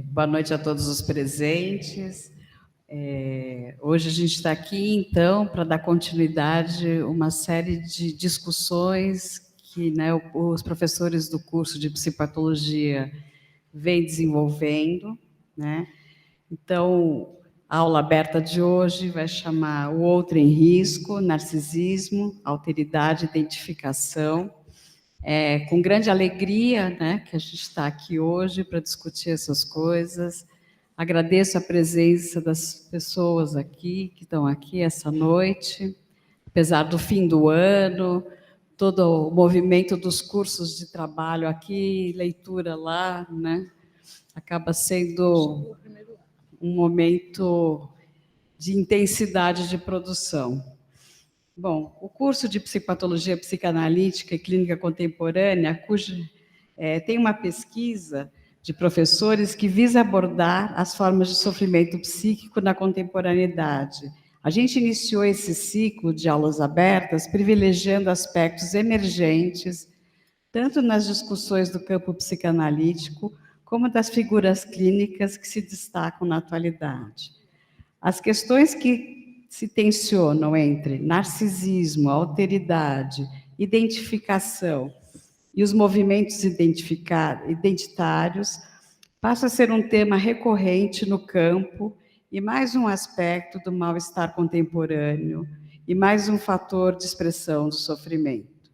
Boa noite a todos os presentes. Hoje a gente está aqui, então, para dar continuidade a uma série de discussões que, né, os professores do curso de psicopatologia vêm desenvolvendo, né? Então, a aula aberta de hoje vai chamar O Outro em Risco, Narcisismo, Alteridade e Identificação. Com grande alegria, né, que a gente está aqui hoje para discutir essas coisas. Agradeço a presença das pessoas aqui, que estão aqui essa noite, apesar do fim do ano, todo o movimento dos cursos de trabalho aqui, leitura lá, né, acaba sendo um momento de intensidade de produção. Bom, o curso de Psicopatologia Psicanalítica e Clínica Contemporânea, tem uma pesquisa de professores que visa abordar as formas de sofrimento psíquico na contemporaneidade. A gente iniciou esse ciclo de aulas abertas privilegiando aspectos emergentes, tanto nas discussões do campo psicanalítico, como das figuras clínicas que se destacam na atualidade. As questões que se tensionam entre narcisismo, alteridade, identificação e os movimentos identitários passa a ser um tema recorrente no campo e mais um aspecto do mal-estar contemporâneo e mais um fator de expressão do sofrimento.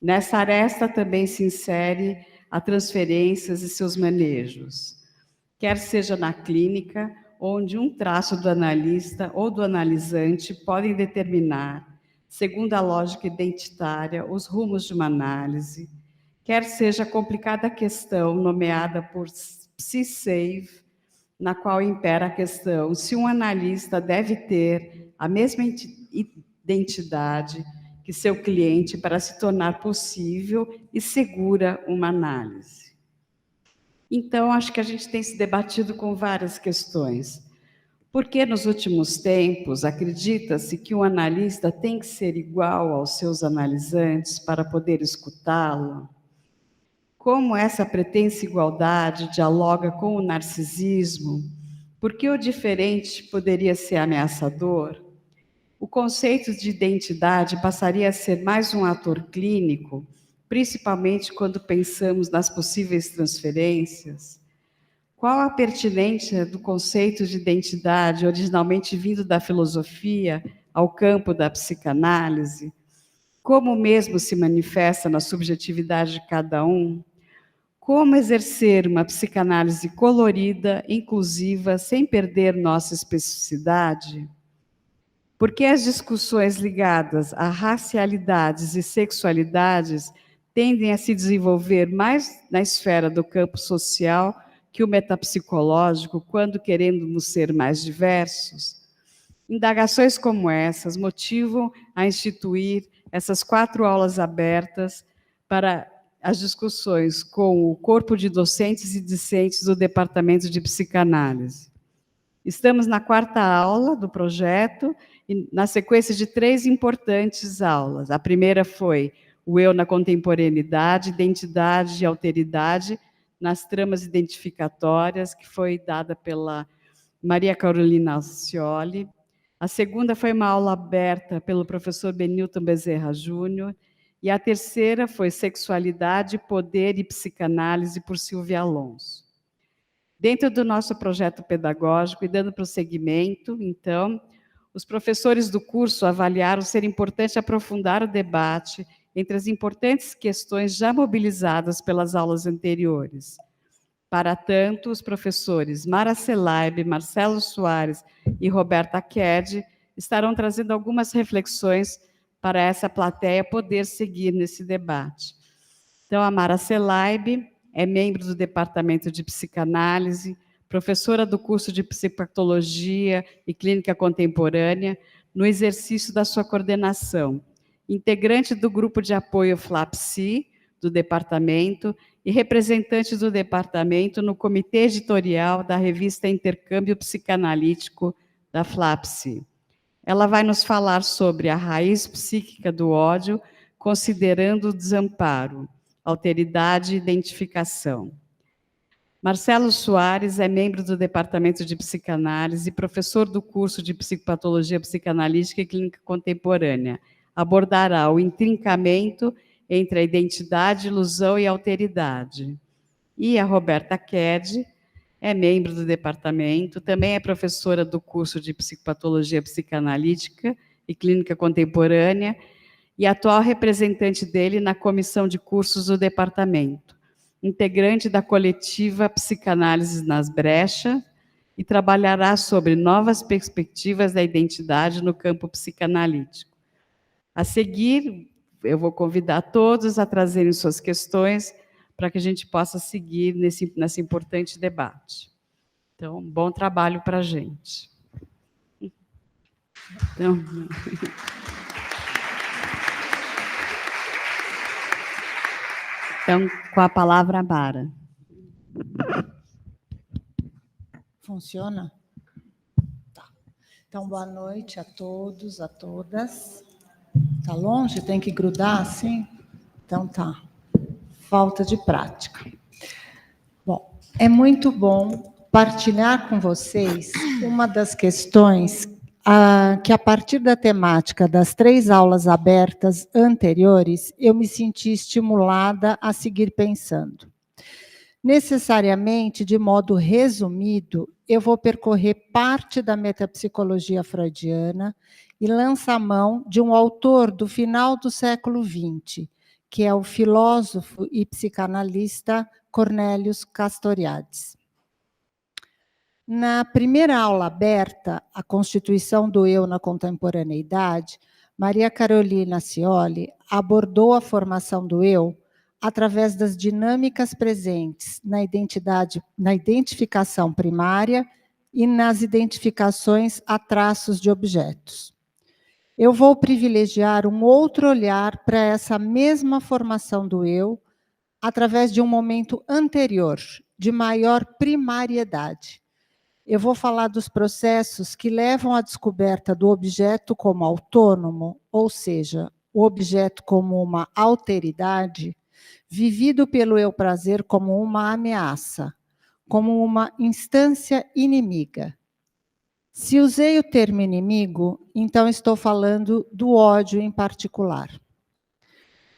Nessa aresta também se insere a transferências e seus manejos, quer seja na clínica, onde um traço do analista ou do analisante podem determinar, segundo a lógica identitária, os rumos de uma análise, quer seja a complicada questão nomeada por PsySave, na qual impera a questão se um analista deve ter a mesma identidade que seu cliente para se tornar possível e segura uma análise. Então, acho que a gente tem se debatido com várias questões. Porque nos últimos tempos acredita-se que um analista tem que ser igual aos seus analisantes para poder escutá-lo? Como essa pretensa igualdade dialoga com o narcisismo? Por que o diferente poderia ser ameaçador? O conceito de identidade passaria a ser mais um ator clínico, principalmente quando pensamos nas possíveis transferências? Qual a pertinência do conceito de identidade, originalmente vindo da filosofia, ao campo da psicanálise? Como mesmo se manifesta na subjetividade de cada um? Como exercer uma psicanálise colorida, inclusiva, sem perder nossa especificidade? Por que as discussões ligadas a racialidades e sexualidades tendem a se desenvolver mais na esfera do campo social que o metapsicológico, quando queremos ser mais diversos? Indagações como essas motivam a instituir essas 4 aulas abertas para as discussões com o corpo de docentes e discentes do Departamento de Psicanálise. Estamos na 4ª aula do projeto, e na sequência de 3 importantes aulas. A primeira foi o eu na contemporaneidade, identidade e alteridade, nas tramas identificatórias, que foi dada pela Maria Carolina Alcioli. A segunda foi uma aula aberta pelo professor Benilton Bezerra Júnior, e a terceira foi Sexualidade, Poder e Psicanálise, por Silvia Alonso. Dentro do nosso projeto pedagógico e dando prosseguimento, então, os professores do curso avaliaram ser importante aprofundar o debate entre as importantes questões já mobilizadas pelas aulas anteriores. Para tanto, os professores Mara Selaib, Marcelo Soares e Roberta Ked estarão trazendo algumas reflexões para essa plateia poder seguir nesse debate. Então, a Mara Selaib é membro do Departamento de Psicanálise, professora do curso de Psicopatologia e Clínica Contemporânea, no exercício da sua coordenação, integrante do grupo de apoio FLAPSI, do departamento, e representante do departamento no comitê editorial da revista Intercâmbio Psicanalítico da FLAPSI. Ela vai nos falar sobre a raiz psíquica do ódio, considerando o desamparo, alteridade e identificação. Marcelo Soares é membro do Departamento de Psicanálise e professor do curso de Psicopatologia Psicanalítica e Clínica Contemporânea. Abordará o intrincamento entre a identidade, ilusão e alteridade. E a Roberta Ked é membro do departamento, também é professora do curso de Psicopatologia Psicanalítica e Clínica Contemporânea e atual representante dele na comissão de cursos do departamento, integrante da coletiva Psicanálise nas Brechas e trabalhará sobre novas perspectivas da identidade no campo psicanalítico. A seguir, eu vou convidar todos a trazerem suas questões para que a gente possa seguir nesse importante debate. Então, bom trabalho para a gente. Então, com a palavra, a Mara. Funciona? Tá. Então, boa noite a todos, a todas. Tá longe? Tem que grudar assim? Então, tá. Falta de prática. Bom, é muito bom partilhar com vocês uma das questões que, a partir da temática das 3 aulas abertas anteriores, eu me senti estimulada a seguir pensando. Necessariamente, de modo resumido, eu vou percorrer parte da metapsicologia freudiana e lançar a mão de um autor do final do século XX, que é o filósofo e psicanalista Cornelius Castoriadis. Na primeira aula aberta, A Constituição do Eu na Contemporaneidade, Maria Carolina Scioli abordou a formação do eu através das dinâmicas presentes na identificação primária e nas identificações a traços de objetos. Eu vou privilegiar um outro olhar para essa mesma formação do eu através de um momento anterior, de maior primariedade. Eu vou falar dos processos que levam à descoberta do objeto como autônomo, ou seja, o objeto como uma alteridade, vivido pelo eu-prazer como uma ameaça, como uma instância inimiga. Se usei o termo inimigo, então estou falando do ódio em particular.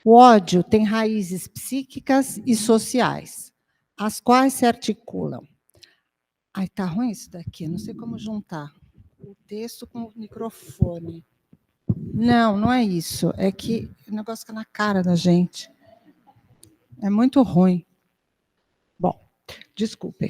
O ódio tem raízes psíquicas e sociais, as quais se articulam. Ai, tá ruim isso daqui, não sei como juntar o texto com o microfone. Não, não é isso, é que o negócio fica na cara da gente. É muito ruim. Bom, desculpem.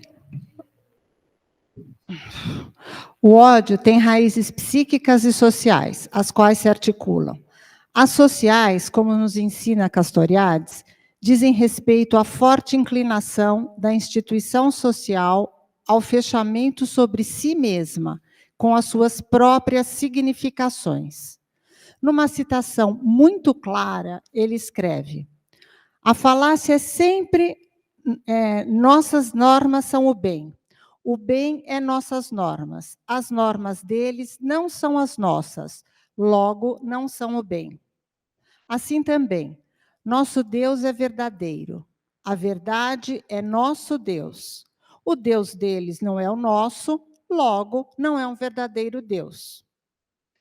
O ódio tem raízes psíquicas e sociais, as quais se articulam. As sociais, como nos ensina Castoriadis, dizem respeito à forte inclinação da instituição social ao fechamento sobre si mesma, com as suas próprias significações. Numa citação muito clara, ele escreve: a falácia é sempre nossas normas são o bem é nossas normas, as normas deles não são as nossas, logo não são o bem. Assim também, nosso Deus é verdadeiro, a verdade é nosso Deus. O Deus deles não é o nosso, logo não é um verdadeiro Deus.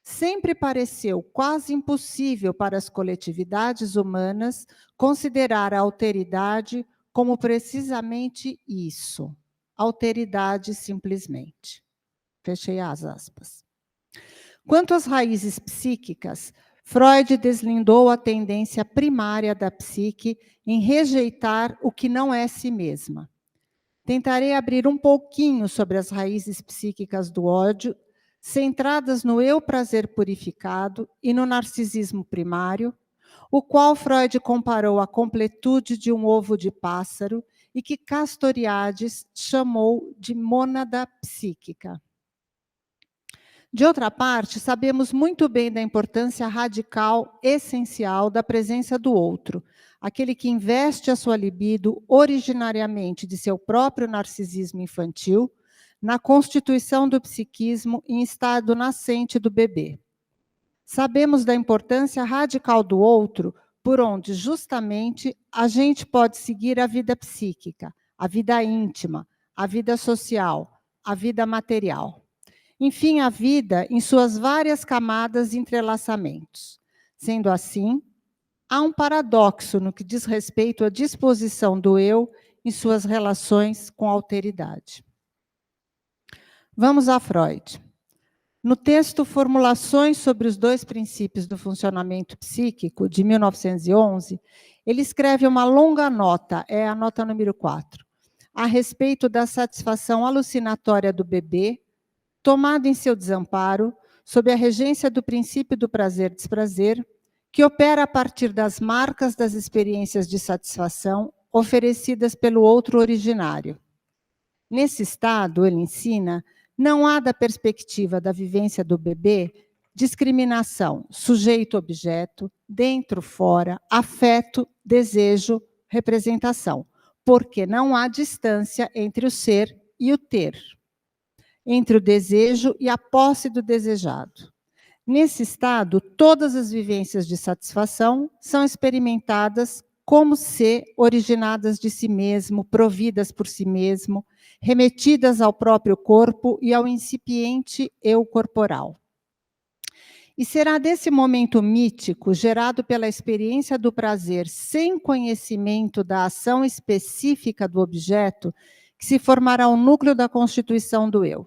Sempre pareceu quase impossível para as coletividades humanas considerar a alteridade como precisamente isso, alteridade simplesmente. Fechei as aspas. Quanto às raízes psíquicas, Freud deslindou a tendência primária da psique em rejeitar o que não é si mesma. Tentarei abrir um pouquinho sobre as raízes psíquicas do ódio, centradas no eu-prazer purificado e no narcisismo primário, o qual Freud comparou à completude de um ovo de pássaro e que Castoriadis chamou de mônada psíquica. De outra parte, sabemos muito bem da importância radical, essencial da presença do outro, aquele que investe a sua libido originariamente de seu próprio narcisismo infantil, na constituição do psiquismo em estado nascente do bebê. Sabemos da importância radical do outro, por onde, justamente, a gente pode seguir a vida psíquica, a vida íntima, a vida social, a vida material. Enfim, a vida em suas várias camadas e entrelaçamentos. Sendo assim, há um paradoxo no que diz respeito à disposição do eu em suas relações com a alteridade. Vamos a Freud. No texto Formulações sobre os dois princípios do funcionamento psíquico, de 1911, ele escreve uma longa nota, é a nota número 4, a respeito da satisfação alucinatória do bebê, tomado em seu desamparo, sob a regência do princípio do prazer-desprazer, que opera a partir das marcas das experiências de satisfação oferecidas pelo outro originário. Nesse estado, ele ensina, não há da perspectiva da vivência do bebê discriminação, sujeito-objeto, dentro-fora, afeto, desejo, representação, porque não há distância entre o ser e o ter, entre o desejo e a posse do desejado. Nesse estado, todas as vivências de satisfação são experimentadas como se originadas de si mesmo, providas por si mesmo, remetidas ao próprio corpo e ao incipiente eu corporal. E será desse momento mítico, gerado pela experiência do prazer sem conhecimento da ação específica do objeto, que se formará o núcleo da constituição do eu.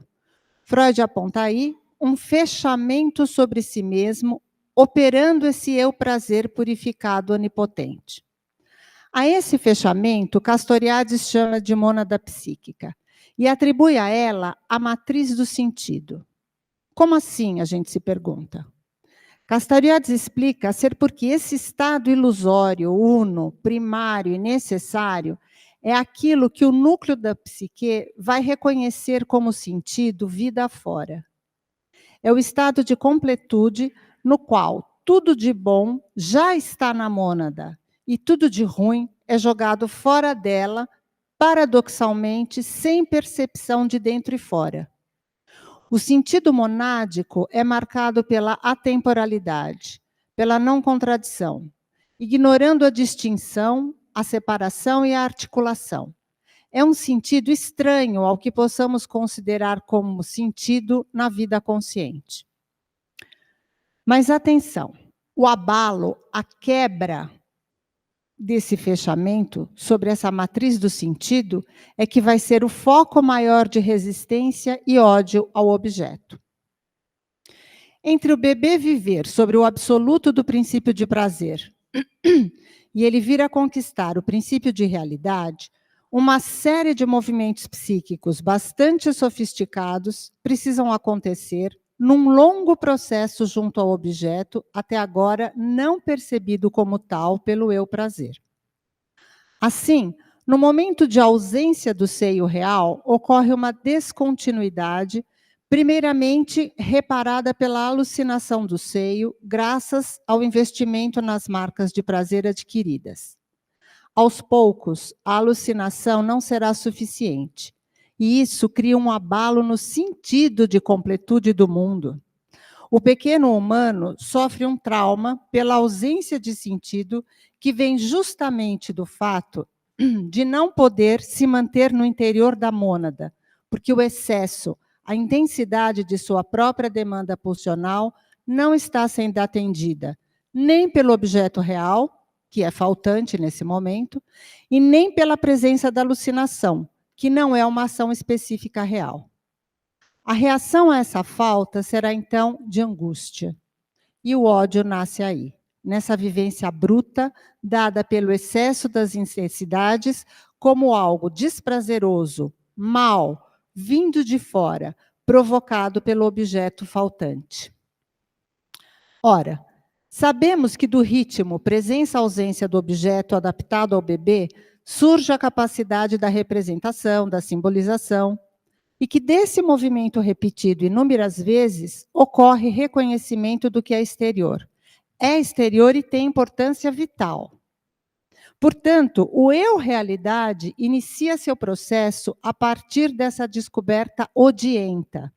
Freud aponta aí um fechamento sobre si mesmo, operando esse eu prazer purificado onipotente. A esse fechamento, Castoriadis chama de mônada psíquica e atribui a ela a matriz do sentido. Como assim, a gente se pergunta? Castoriadis explica ser porque esse estado ilusório, uno, primário e necessário é aquilo que o núcleo da psique vai reconhecer como sentido vida afora. É o estado de completude no qual tudo de bom já está na mônada e tudo de ruim é jogado fora dela, paradoxalmente, sem percepção de dentro e fora. O sentido monádico é marcado pela atemporalidade, pela não contradição, ignorando a distinção, a separação e a articulação. É um sentido estranho ao que possamos considerar como sentido na vida consciente. Mas atenção, o abalo, a quebra desse fechamento sobre essa matriz do sentido é que vai ser o foco maior de resistência e ódio ao objeto. Entre o bebê viver sobre o absoluto do princípio de prazer e ele vir a conquistar o princípio de realidade, uma série de movimentos psíquicos bastante sofisticados precisam acontecer num longo processo junto ao objeto, até agora não percebido como tal pelo eu prazer. Assim, no momento de ausência do seio real, ocorre uma descontinuidade, primeiramente reparada pela alucinação do seio, graças ao investimento nas marcas de prazer adquiridas. Aos poucos, a alucinação não será suficiente. E isso cria um abalo no sentido de completude do mundo. O pequeno humano sofre um trauma pela ausência de sentido que vem justamente do fato de não poder se manter no interior da mônada, porque o excesso, a intensidade de sua própria demanda pulsional não está sendo atendida, nem pelo objeto real, que é faltante nesse momento, e nem pela presença da alucinação, que não é uma ação específica real. A reação a essa falta será, então, de angústia. E o ódio nasce aí, nessa vivência bruta, dada pelo excesso das necessidades, como algo desprazeroso, mal, vindo de fora, provocado pelo objeto faltante. Ora, sabemos que do ritmo, presença-ausência do objeto adaptado ao bebê, surge a capacidade da representação, da simbolização, e que desse movimento repetido inúmeras vezes, ocorre reconhecimento do que é exterior. É exterior e tem importância vital. Portanto, o eu-realidade inicia seu processo a partir dessa descoberta odienta.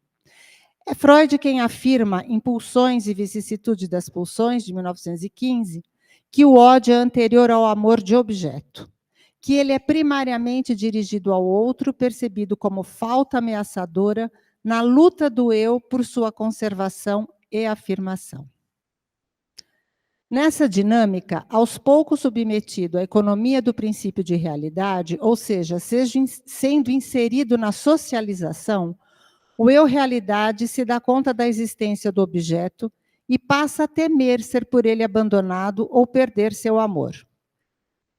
É Freud quem afirma em Pulsões e Vicissitude das Pulsões, de 1915, que o ódio é anterior ao amor de objeto. que ele é primariamente dirigido ao outro, percebido como falta ameaçadora na luta do eu por sua conservação e afirmação. Nessa dinâmica, aos poucos submetido à economia do princípio de realidade, ou seja, sendo inserido na socialização, o eu-realidade se dá conta da existência do objeto e passa a temer ser por ele abandonado ou perder seu amor.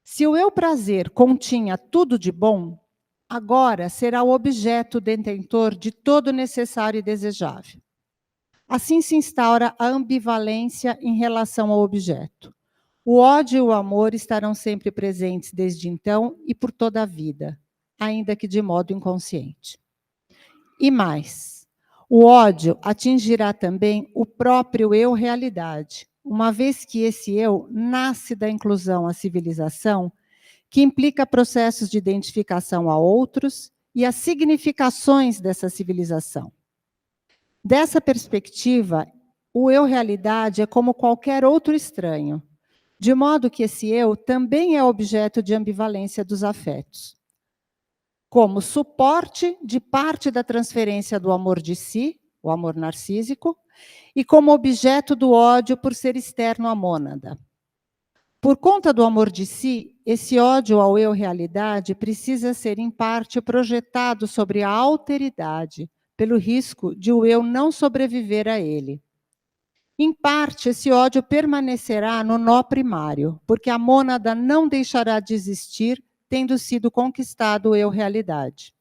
Se o eu-prazer continha tudo de bom, agora será o objeto detentor de todo necessário e desejável. Assim se instaura a ambivalência em relação ao objeto. O ódio e o amor estarão sempre presentes desde então e por toda a vida, ainda que de modo inconsciente. E mais, o ódio atingirá também o próprio eu-realidade, uma vez que esse eu nasce da inclusão à civilização, que implica processos de identificação a outros e as significações dessa civilização. Dessa perspectiva, o eu-realidade é como qualquer outro estranho, de modo que esse eu também é objeto de ambivalência dos afetos, como suporte de parte da transferência do amor de si, o amor narcísico, e como objeto do ódio por ser externo à mônada. Por conta do amor de si, esse ódio ao eu-realidade precisa ser, em parte, projetado sobre a alteridade, pelo risco de o eu não sobreviver a ele. Em parte, esse ódio permanecerá no nó primário, porque a mônada não deixará de existir, tendo sido conquistado o eu-realidade.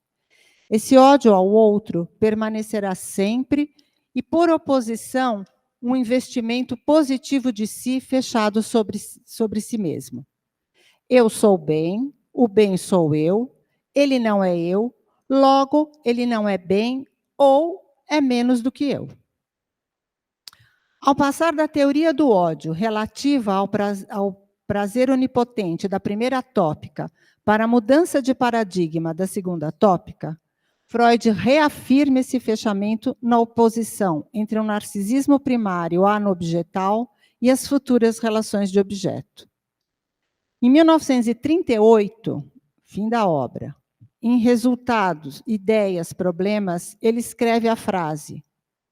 Esse ódio ao outro permanecerá sempre e, por oposição, um investimento positivo de si fechado sobre si mesmo. Eu sou o bem sou eu, ele não é eu, logo ele não é bem ou é menos do que eu. Ao passar da teoria do ódio relativa ao prazer onipotente da primeira tópica para a mudança de paradigma da segunda tópica, Freud reafirma esse fechamento na oposição entre o narcisismo primário anobjetal e as futuras relações de objeto. Em 1938, fim da obra, em Resultados, Ideias, Problemas, ele escreve a frase: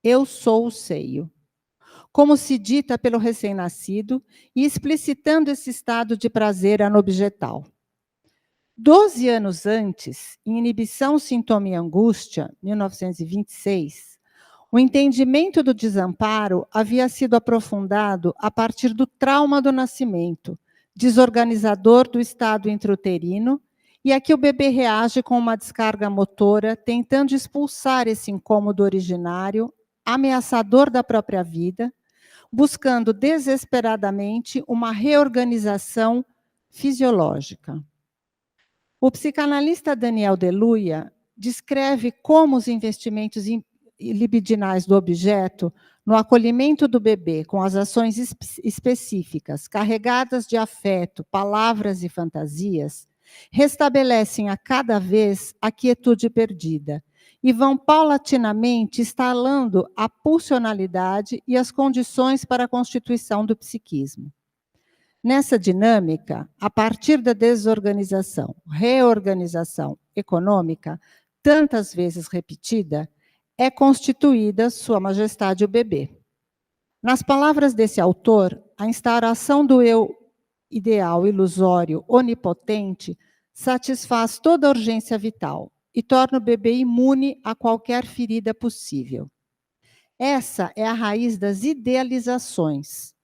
"Eu sou o seio", como se dita pelo recém-nascido e explicitando esse estado de prazer anobjetal. 12 anos antes, em Inibição, Sintoma e Angústia, 1926, o entendimento do desamparo havia sido aprofundado a partir do trauma do nascimento, desorganizador do estado intrauterino, e aqui o bebê reage com uma descarga motora, tentando expulsar esse incômodo originário, ameaçador da própria vida, buscando desesperadamente uma reorganização fisiológica. O psicanalista Daniel Deluya descreve como os investimentos libidinais do objeto no acolhimento do bebê com as ações específicas, carregadas de afeto, palavras e fantasias, restabelecem a cada vez a quietude perdida e vão paulatinamente instalando a pulsionalidade e as condições para a constituição do psiquismo. Nessa dinâmica, a partir da desorganização, reorganização econômica, tantas vezes repetida, é constituída Sua Majestade o bebê. Nas palavras desse autor, a instauração do eu ideal ilusório, onipotente, satisfaz toda a urgência vital e torna o bebê imune a qualquer ferida possível. Essa é a raiz das idealizações,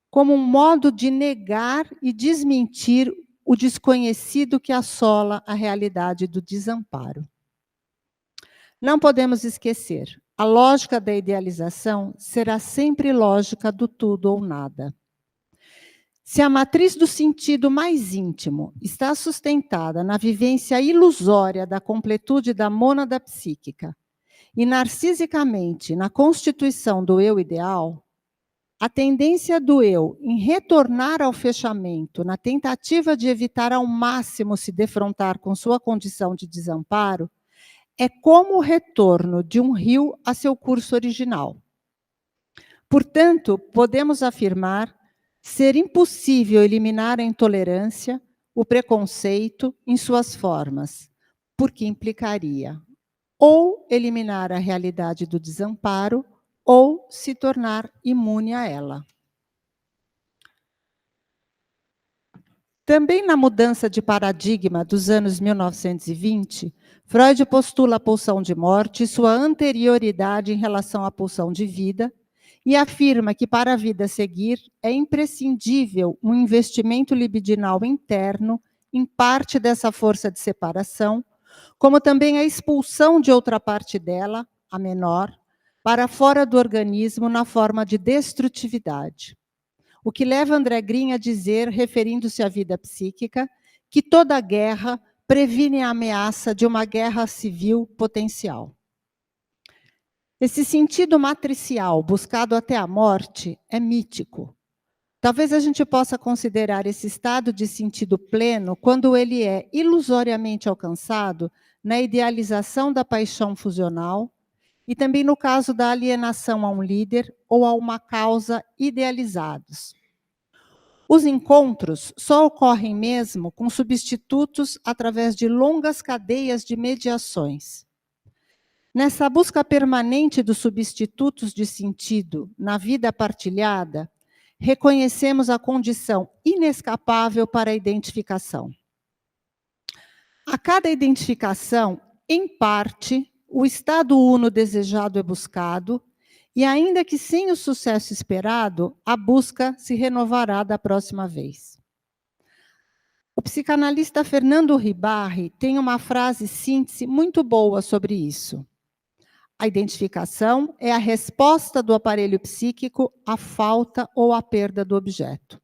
como um modo de negar e desmentir o desconhecido que assola a realidade do desamparo. Não podemos esquecer, a lógica da idealização será sempre lógica do tudo ou nada. Se a matriz do sentido mais íntimo está sustentada na vivência ilusória da completude da mônada psíquica e narcisicamente na constituição do eu ideal, a tendência do eu em retornar ao fechamento na tentativa de evitar ao máximo se defrontar com sua condição de desamparo é como o retorno de um rio a seu curso original. Portanto, podemos afirmar ser impossível eliminar a intolerância, o preconceito em suas formas, porque implicaria ou eliminar a realidade do desamparo ou se tornar imune a ela. Também na mudança de paradigma dos anos 1920, Freud postula a pulsão de morte e sua anterioridade em relação à pulsão de vida, e afirma que para a vida seguir é imprescindível um investimento libidinal interno em parte dessa força de separação, como também a expulsão de outra parte dela, a menor, para fora do organismo na forma de destrutividade. O que leva André Green a dizer, referindo-se à vida psíquica, que toda guerra previne a ameaça de uma guerra civil potencial. Esse sentido matricial buscado até a morte é mítico. Talvez a gente possa considerar esse estado de sentido pleno quando ele é ilusoriamente alcançado na idealização da paixão fusional e também no caso da alienação a um líder ou a uma causa idealizados. Os encontros só ocorrem mesmo com substitutos através de longas cadeias de mediações. Nessa busca permanente dos substitutos de sentido na vida partilhada, reconhecemos a condição inescapável para a identificação. A cada identificação, em parte, o estado uno desejado é buscado, e ainda que sem o sucesso esperado, a busca se renovará da próxima vez. O psicanalista Fernando Ribarri tem uma frase síntese muito boa sobre isso. A identificação é a resposta do aparelho psíquico à falta ou à perda do objeto.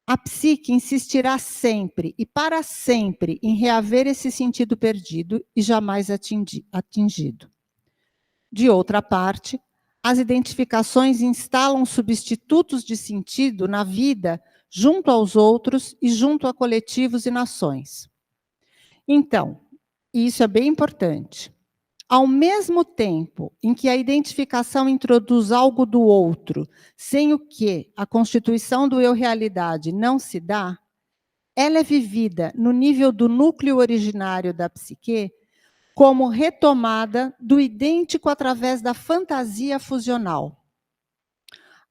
A psique insistirá sempre e para sempre em reaver esse sentido perdido e jamais atingido. De outra parte, as identificações instalam substitutos de sentido na vida junto aos outros e junto a coletivos e nações. Então, isso é bem importante. Ao mesmo tempo em que a identificação introduz algo do outro, sem o que a constituição do eu-realidade não se dá, ela é vivida no nível do núcleo originário da psique como retomada do idêntico através da fantasia fusional.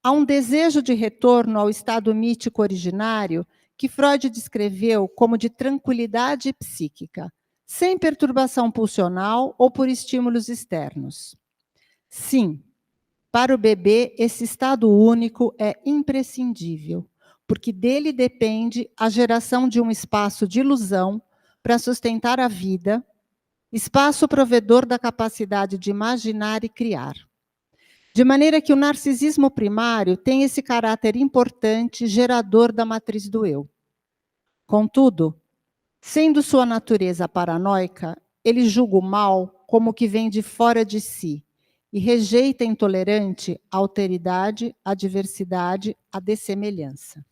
Há um desejo de retorno ao estado mítico originário que Freud descreveu como de tranquilidade psíquica, sem perturbação pulsional ou por estímulos externos. Sim, para o bebê, esse estado único é imprescindível, porque dele depende a geração de um espaço de ilusão para sustentar a vida, espaço provedor da capacidade de imaginar e criar. De maneira que o narcisismo primário tem esse caráter importante, gerador da matriz do eu. Contudo, sendo sua natureza paranoica, ele julga o mal como que vem de fora de si e rejeita intolerante a alteridade, a diversidade, a dessemelhança.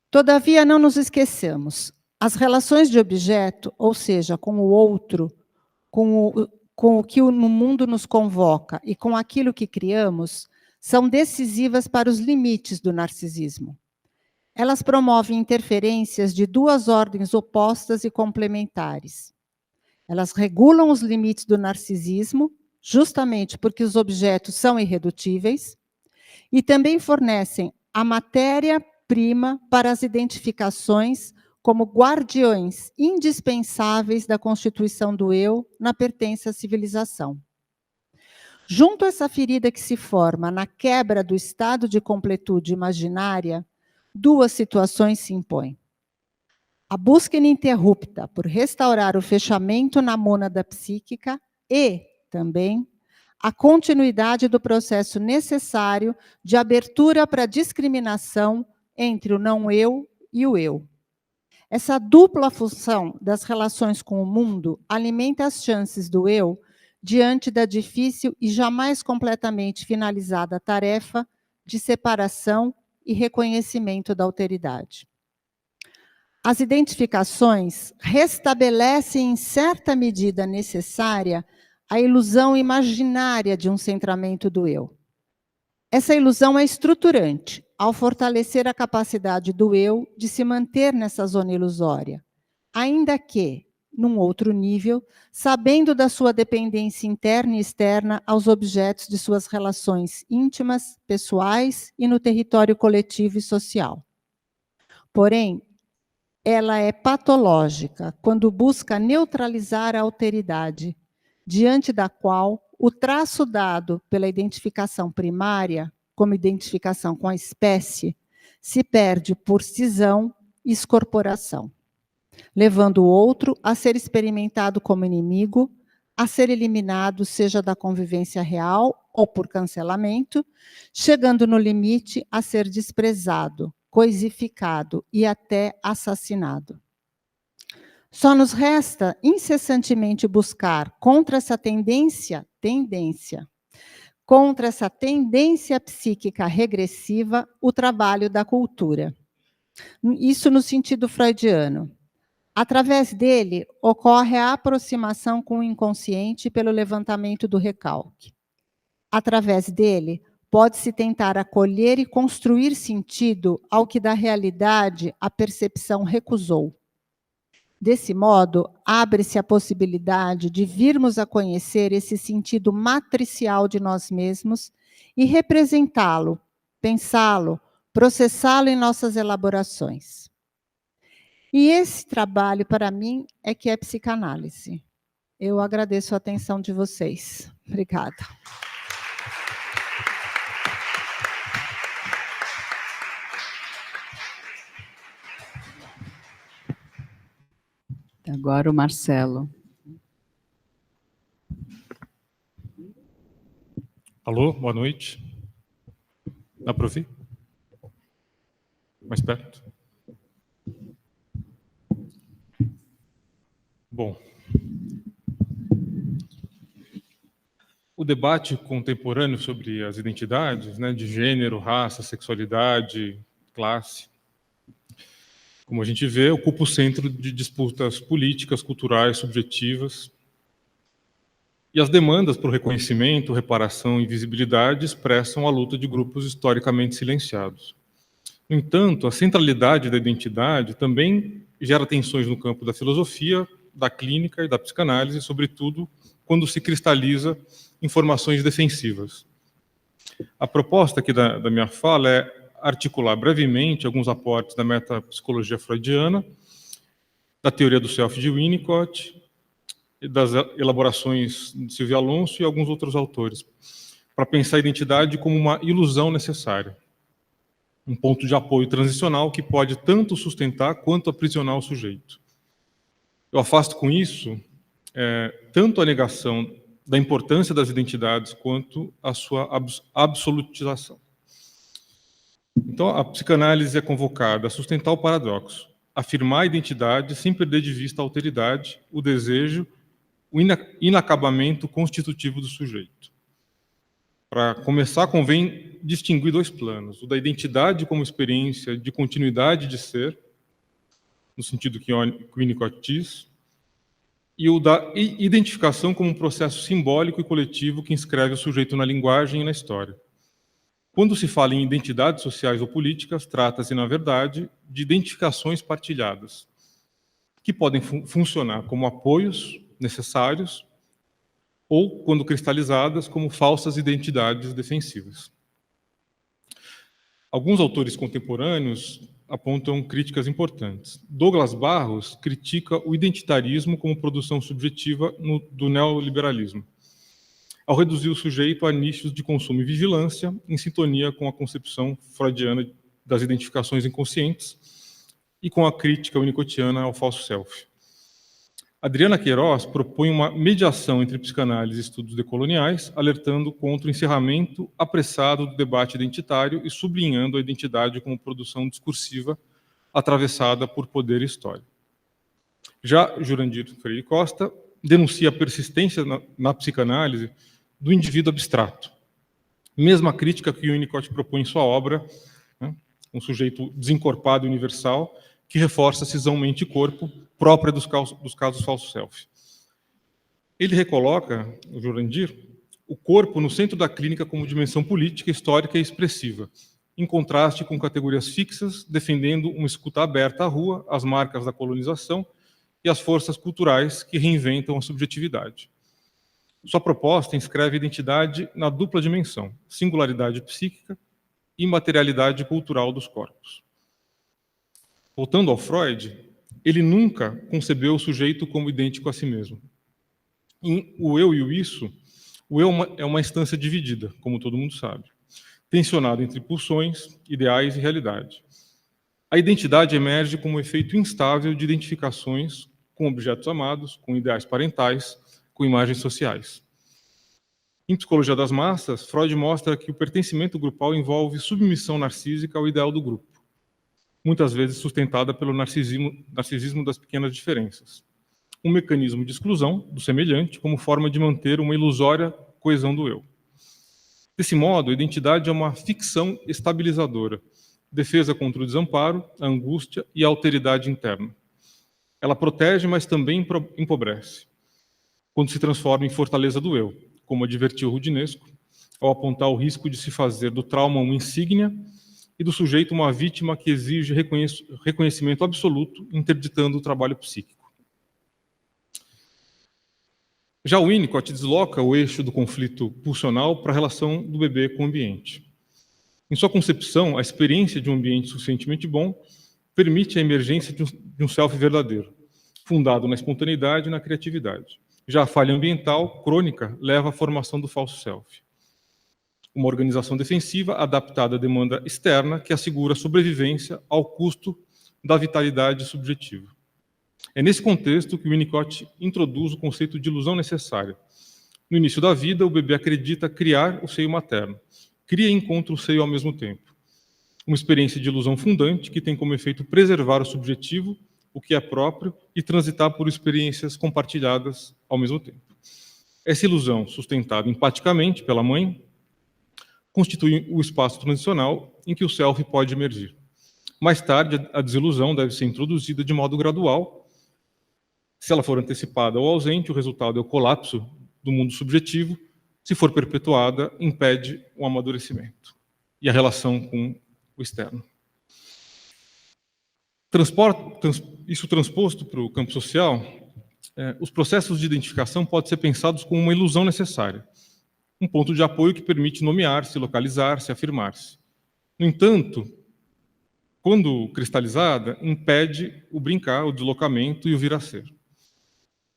Todavia, não nos esqueçamos, as relações de objeto, ou seja, com o outro, com o que no mundo nos convoca e com aquilo que criamos, são decisivas para os limites do narcisismo. Elas promovem interferências de duas ordens opostas e complementares. Elas regulam os limites do narcisismo, justamente porque os objetos são irredutíveis, e também fornecem a matéria-prima para as identificações como guardiões indispensáveis da constituição do eu na pertença à civilização. Junto a essa ferida que se forma na quebra do estado de completude imaginária, duas situações se impõem. A busca ininterrupta por restaurar o fechamento na mônada psíquica e, também, a continuidade do processo necessário de abertura para a discriminação entre o não-eu e o eu. Essa dupla função das relações com o mundo alimenta as chances do eu diante da difícil e jamais completamente finalizada tarefa de separação e reconhecimento da alteridade. As identificações restabelecem em certa medida necessária a ilusão imaginária de um centramento do eu. Essa ilusão é estruturante, ao fortalecer a capacidade do eu de se manter nessa zona ilusória, ainda que, num outro nível, sabendo da sua dependência interna e externa aos objetos de suas relações íntimas, pessoais e no território coletivo e social. Porém, ela é patológica quando busca neutralizar a alteridade, diante da qual o traço dado pela identificação primária, como identificação com a espécie, se perde por cisão e escorporação, levando o outro a ser experimentado como inimigo, a ser eliminado, seja da convivência real ou por cancelamento, chegando no limite a ser desprezado, coisificado e até assassinado. Só nos resta incessantemente buscar contra essa tendência psíquica regressiva, o trabalho da cultura. Isso no sentido freudiano. Através dele, ocorre a aproximação com o inconsciente pelo levantamento do recalque. Através dele, pode-se tentar acolher e construir sentido ao que da realidade a percepção recusou. Desse modo, abre-se a possibilidade de virmos a conhecer esse sentido matricial de nós mesmos e representá-lo, pensá-lo, processá-lo em nossas elaborações. E esse trabalho, para mim, é que é psicanálise. Eu agradeço a atenção de vocês. Obrigada. Agora o Marcelo. Alô, boa noite. Dá para ouvir? Mais perto. Bom, o debate contemporâneo sobre as identidades, né, de gênero, raça, sexualidade, classe, como a gente vê, ocupa o centro de disputas políticas, culturais, subjetivas. E as demandas por reconhecimento, reparação e visibilidade expressam a luta de grupos historicamente silenciados. No entanto, a centralidade da identidade também gera tensões no campo da filosofia, da clínica e da psicanálise, sobretudo quando se cristaliza em formações defensivas. A proposta aqui da minha fala é articular brevemente alguns aportes da metapsicologia freudiana, da teoria do self de Winnicott, e das elaborações de Silvia Alonso e alguns outros autores, para pensar a identidade como uma ilusão necessária, um ponto de apoio transicional que pode tanto sustentar quanto aprisionar o sujeito. Eu afasto com isso tanto a negação da importância das identidades quanto a sua absolutização. Então, a psicanálise é convocada a sustentar o paradoxo, afirmar a identidade sem perder de vista a alteridade, o desejo, o inacabamento constitutivo do sujeito. Para começar, convém distinguir dois planos: o da identidade como experiência de continuidade de ser, no sentido que Winnicott diz, e o da identificação como um processo simbólico e coletivo que inscreve o sujeito na linguagem e na história. Quando se fala em identidades sociais ou políticas, trata-se, na verdade, de identificações partilhadas, que podem funcionar como apoios necessários ou, quando cristalizadas, como falsas identidades defensivas. Alguns autores contemporâneos apontam críticas importantes. Douglas Barros critica o identitarismo como produção subjetiva do neoliberalismo, ao reduzir o sujeito a nichos de consumo e vigilância, em sintonia com a concepção freudiana das identificações inconscientes e com a crítica winnicottiana ao falso self. Adriana Queiroz propõe uma mediação entre psicanálise e estudos decoloniais, alertando contra o encerramento apressado do debate identitário e sublinhando a identidade como produção discursiva atravessada por poder e história. Já Jurandir Freire Costa denuncia a persistência na psicanálise do indivíduo abstrato. Mesma crítica que Winnicott propõe em sua obra, né, um sujeito desencorpado e universal, que reforça a cisão mente e corpo própria dos casos falso-self. Ele recoloca, o Jurandir, o corpo no centro da clínica como dimensão política, histórica e expressiva, em contraste com categorias fixas, defendendo uma escuta aberta à rua, às marcas da colonização e às forças culturais que reinventam a subjetividade. Sua proposta inscreve a identidade na dupla dimensão, singularidade psíquica e materialidade cultural dos corpos. Voltando ao Freud, ele nunca concebeu o sujeito como idêntico a si mesmo. Em O Eu e o Isso, o eu é uma instância dividida, como todo mundo sabe, tensionada entre pulsões, ideais e realidade. A identidade emerge como um efeito instável de identificações com objetos amados, com ideais parentais, com imagens sociais. Em Psicologia das Massas, Freud mostra que o pertencimento grupal envolve submissão narcísica ao ideal do grupo, muitas vezes sustentada pelo narcisismo das pequenas diferenças. Um mecanismo de exclusão do semelhante como forma de manter uma ilusória coesão do eu. Desse modo, a identidade é uma ficção estabilizadora, defesa contra o desamparo, a angústia e a alteridade interna. Ela protege, mas também empobrece, quando se transforma em fortaleza do eu, como advertiu Rudinesco, ao apontar o risco de se fazer do trauma uma insígnia e do sujeito uma vítima que exige reconhecimento absoluto, interditando o trabalho psíquico. Já o Winnicott desloca o eixo do conflito pulsional para a relação do bebê com o ambiente. Em sua concepção, a experiência de um ambiente suficientemente bom permite a emergência de um self verdadeiro, fundado na espontaneidade e na criatividade. Já a falha ambiental, crônica, leva à formação do falso self. Uma organização defensiva adaptada à demanda externa que assegura a sobrevivência ao custo da vitalidade subjetiva. É nesse contexto que Winnicott introduz o conceito de ilusão necessária. No início da vida, o bebê acredita criar o seio materno. Cria e encontra o seio ao mesmo tempo. Uma experiência de ilusão fundante que tem como efeito preservar o subjetivo, o que é próprio, e transitar por experiências compartilhadas ao mesmo tempo. Essa ilusão, sustentada empaticamente pela mãe, constitui o espaço transicional em que o self pode emergir. Mais tarde, a desilusão deve ser introduzida de modo gradual. Se ela for antecipada ou ausente, o resultado é o colapso do mundo subjetivo. Se for perpetuada, impede o amadurecimento e a relação com o externo. Isso transposto para o campo social, os processos de identificação podem ser pensados como uma ilusão necessária, um ponto de apoio que permite nomear-se, localizar-se, afirmar-se. No entanto, quando cristalizada, impede o brincar, o deslocamento e o vir a ser.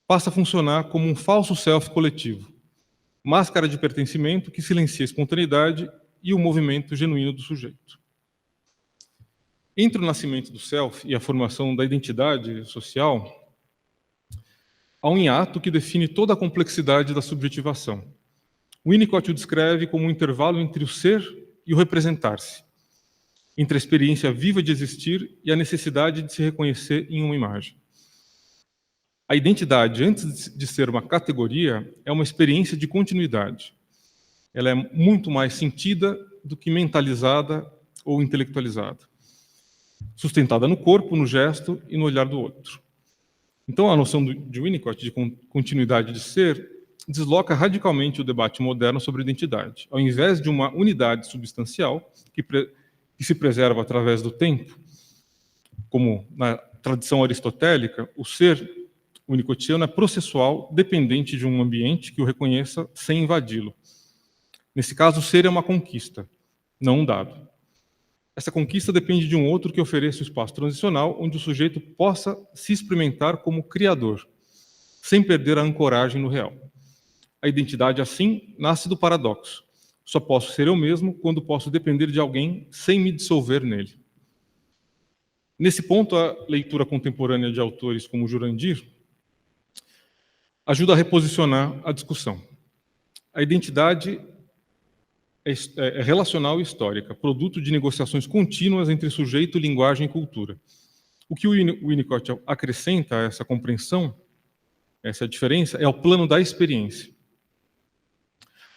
Passa a funcionar como um falso self coletivo, máscara de pertencimento que silencia a espontaneidade e o movimento genuíno do sujeito. Entre o nascimento do self e a formação da identidade social, há um hiato que define toda a complexidade da subjetivação. Winnicott o descreve como um intervalo entre o ser e o representar-se, entre a experiência viva de existir e a necessidade de se reconhecer em uma imagem. A identidade, antes de ser uma categoria, é uma experiência de continuidade. Ela é muito mais sentida do que mentalizada ou intelectualizada, sustentada no corpo, no gesto e no olhar do outro. Então, a noção de Winnicott de continuidade de ser desloca radicalmente o debate moderno sobre identidade. Ao invés de uma unidade substancial que se preserva através do tempo, como na tradição aristotélica, o ser winnicottiano é processual, dependente de um ambiente que o reconheça sem invadi-lo. Nesse caso, o ser é uma conquista, não um dado. Essa conquista depende de um outro que ofereça o espaço transicional onde o sujeito possa se experimentar como criador, sem perder a ancoragem no real. A identidade, assim, nasce do paradoxo. Só posso ser eu mesmo quando posso depender de alguém sem me dissolver nele. Nesse ponto, a leitura contemporânea de autores como Jurandir ajuda a reposicionar a discussão. A identidade é relacional e histórica, produto de negociações contínuas entre sujeito, linguagem e cultura. O que o Winnicott acrescenta a essa compreensão, essa diferença, é o plano da experiência.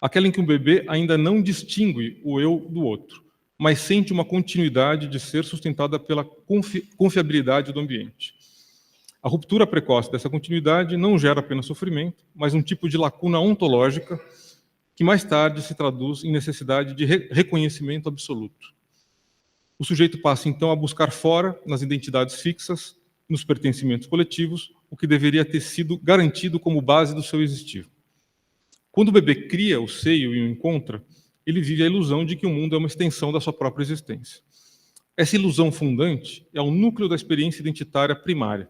Aquela em que um bebê ainda não distingue o eu do outro, mas sente uma continuidade de ser sustentada pela confiabilidade do ambiente. A ruptura precoce dessa continuidade não gera apenas sofrimento, mas um tipo de lacuna ontológica que mais tarde se traduz em necessidade de reconhecimento absoluto. O sujeito passa, então, a buscar fora, nas identidades fixas, nos pertencimentos coletivos, o que deveria ter sido garantido como base do seu existir. Quando o bebê cria o seio e o encontra, ele vive a ilusão de que o mundo é uma extensão da sua própria existência. Essa ilusão fundante é o núcleo da experiência identitária primária.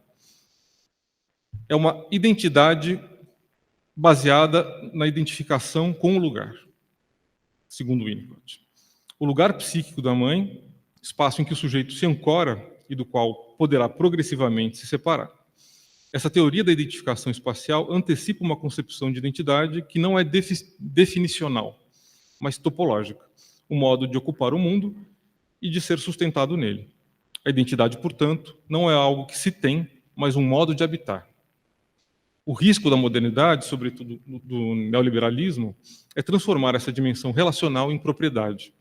É uma identidade baseada na identificação com o lugar, segundo Winnicott. O lugar psíquico da mãe, espaço em que o sujeito se ancora e do qual poderá progressivamente se separar. Essa teoria da identificação espacial antecipa uma concepção de identidade que não é definicional, mas topológica, o modo de ocupar o mundo e de ser sustentado nele. A identidade, portanto, não é algo que se tem, mas um modo de habitar. O risco da modernidade, sobretudo do neoliberalismo, é transformar essa dimensão relacional em propriedade.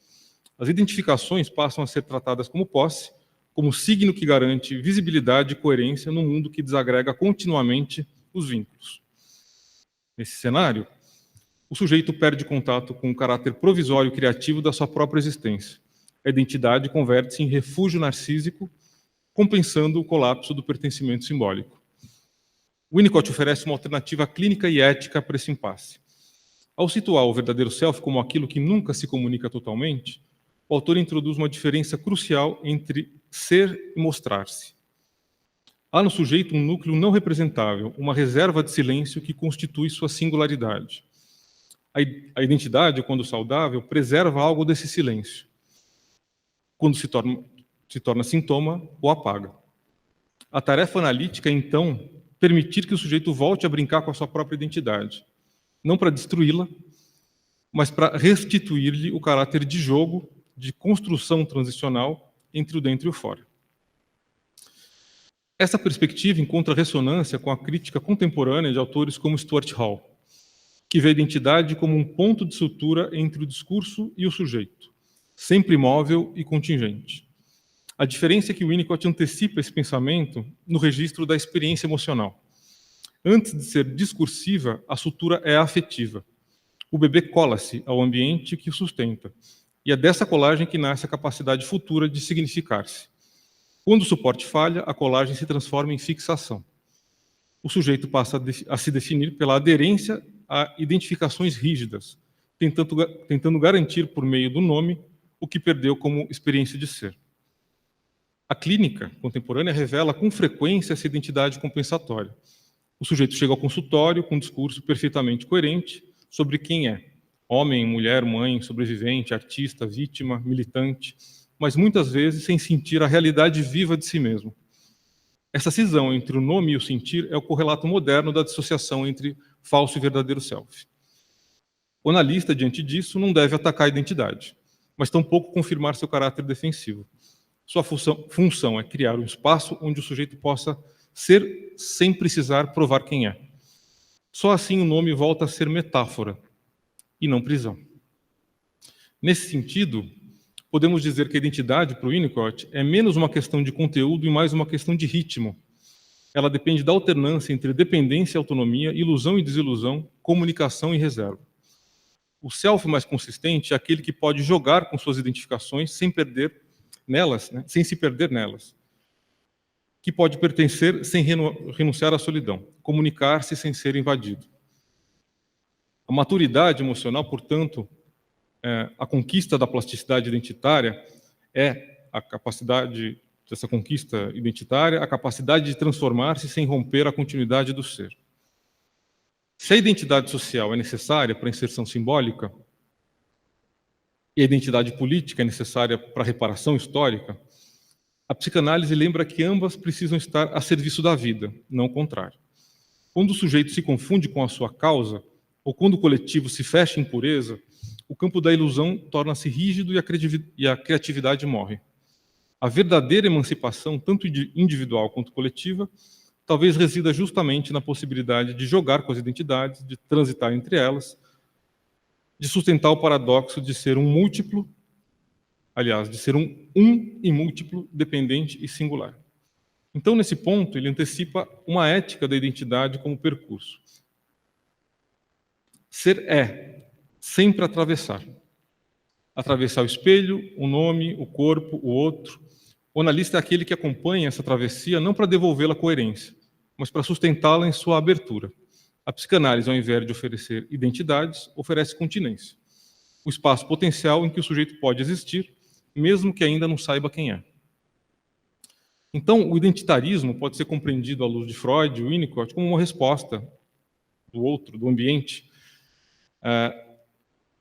As identificações passam a ser tratadas como posse, como signo que garante visibilidade e coerência num mundo que desagrega continuamente os vínculos. Nesse cenário, o sujeito perde contato com o caráter provisório e criativo da sua própria existência. A identidade converte-se em refúgio narcísico, compensando o colapso do pertencimento simbólico. Winnicott oferece uma alternativa clínica e ética para esse impasse. Ao situar o verdadeiro self como aquilo que nunca se comunica totalmente, o autor introduz uma diferença crucial entre ser e mostrar-se. Há no sujeito um núcleo não representável, uma reserva de silêncio que constitui sua singularidade. A identidade, quando saudável, preserva algo desse silêncio. Quando se torna sintoma, o apaga. A tarefa analítica é, então, permitir que o sujeito volte a brincar com a sua própria identidade, não para destruí-la, mas para restituir-lhe o caráter de jogo, de construção transicional entre o dentro e o fora. Essa perspectiva encontra ressonância com a crítica contemporânea de autores como Stuart Hall, que vê a identidade como um ponto de sutura entre o discurso e o sujeito, sempre móvel e contingente. A diferença é que Winnicott antecipa esse pensamento no registro da experiência emocional. Antes de ser discursiva, a sutura é afetiva. O bebê cola-se ao ambiente que o sustenta, e é dessa colagem que nasce a capacidade futura de significar-se. Quando o suporte falha, a colagem se transforma em fixação. O sujeito passa a se definir pela aderência a identificações rígidas, tentando garantir por meio do nome o que perdeu como experiência de ser. A clínica contemporânea revela com frequência essa identidade compensatória. O sujeito chega ao consultório com um discurso perfeitamente coerente sobre quem é: homem, mulher, mãe, sobrevivente, artista, vítima, militante, mas muitas vezes sem sentir a realidade viva de si mesmo. Essa cisão entre o nome e o sentir é o correlato moderno da dissociação entre falso e verdadeiro self. O analista, diante disso, não deve atacar a identidade, mas tampouco confirmar seu caráter defensivo. Sua função é criar um espaço onde o sujeito possa ser sem precisar provar quem é. Só assim o nome volta a ser metáfora e não prisão. Nesse sentido, podemos dizer que a identidade, para o Winnicott, é menos uma questão de conteúdo e mais uma questão de ritmo. Ela depende da alternância entre dependência e autonomia, ilusão e desilusão, comunicação e reserva. O self mais consistente é aquele que pode jogar com suas identificações sem se perder nelas, que pode pertencer sem renunciar à solidão, comunicar-se sem ser invadido. A maturidade emocional, portanto, a conquista da plasticidade identitária é a capacidade dessa conquista identitária, a capacidade de transformar-se sem romper a continuidade do ser. Se a identidade social é necessária para a inserção simbólica e a identidade política é necessária para a reparação histórica, a psicanálise lembra que ambas precisam estar a serviço da vida, não o contrário. Quando o sujeito se confunde com a sua causa, ou quando o coletivo se fecha em pureza, o campo da ilusão torna-se rígido e a criatividade morre. A verdadeira emancipação, tanto individual quanto coletiva, talvez resida justamente na possibilidade de jogar com as identidades, de transitar entre elas, de sustentar o paradoxo de ser um múltiplo, aliás, de ser um e múltiplo, dependente e singular. Então, nesse ponto, ele antecipa uma ética da identidade como percurso. Ser é, sempre atravessar. Atravessar o espelho, o nome, o corpo, o outro. O analista é aquele que acompanha essa travessia não para devolvê-la coerência, mas para sustentá-la em sua abertura. A psicanálise, ao invés de oferecer identidades, oferece continência, o espaço potencial em que o sujeito pode existir, mesmo que ainda não saiba quem é. Então, o identitarismo pode ser compreendido à luz de Freud e Winnicott como uma resposta do outro, do ambiente,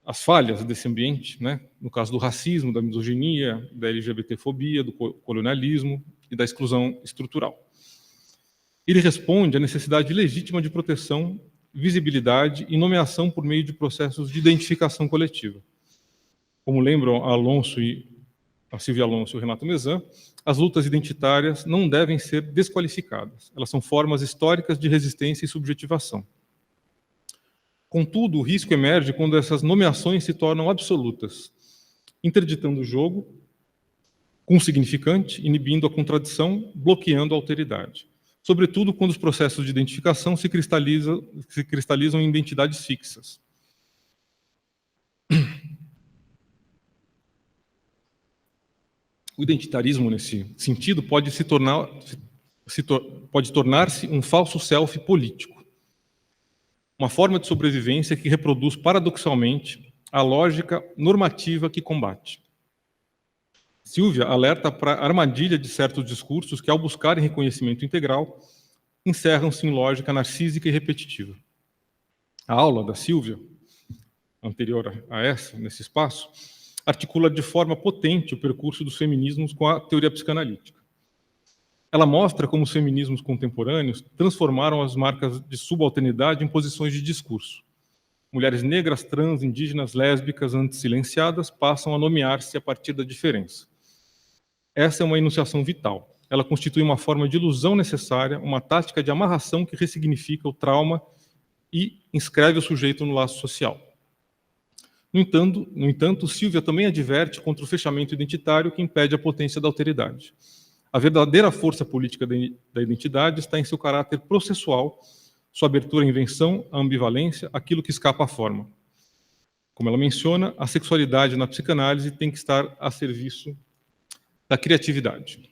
às falhas desse ambiente, né? No caso do racismo, da misoginia, da LGBTfobia, do colonialismo e da exclusão estrutural. Ele responde à necessidade legítima de proteção, visibilidade e nomeação por meio de processos de identificação coletiva. Como lembram a Silvia Alonso e o Renato Mezan, as lutas identitárias não devem ser desqualificadas. Elas são formas históricas de resistência e subjetivação. Contudo, o risco emerge quando essas nomeações se tornam absolutas, interditando o jogo com o significante, inibindo a contradição, bloqueando a alteridade. Sobretudo quando os processos de identificação se cristalizam em identidades fixas. O identitarismo, nesse sentido, pode tornar-se um falso self político, uma forma de sobrevivência que reproduz paradoxalmente a lógica normativa que combate. Silvia alerta para a armadilha de certos discursos que, ao buscarem reconhecimento integral, encerram-se em lógica narcísica e repetitiva. A aula da Silvia, anterior a essa, nesse espaço, articula de forma potente o percurso dos feminismos com a teoria psicanalítica. Ela mostra como os feminismos contemporâneos transformaram as marcas de subalternidade em posições de discurso. Mulheres negras, trans, indígenas, lésbicas, antes silenciadas, passam a nomear-se a partir da diferença. Essa é uma enunciação vital. Ela constitui uma forma de ilusão necessária, uma tática de amarração que ressignifica o trauma e inscreve o sujeito no laço social. No entanto, Silvia também adverte contra o fechamento identitário que impede a potência da alteridade. A verdadeira força política da identidade está em seu caráter processual, sua abertura à invenção, à ambivalência, aquilo que escapa à forma. Como ela menciona, a sexualidade na psicanálise tem que estar a serviço da criatividade.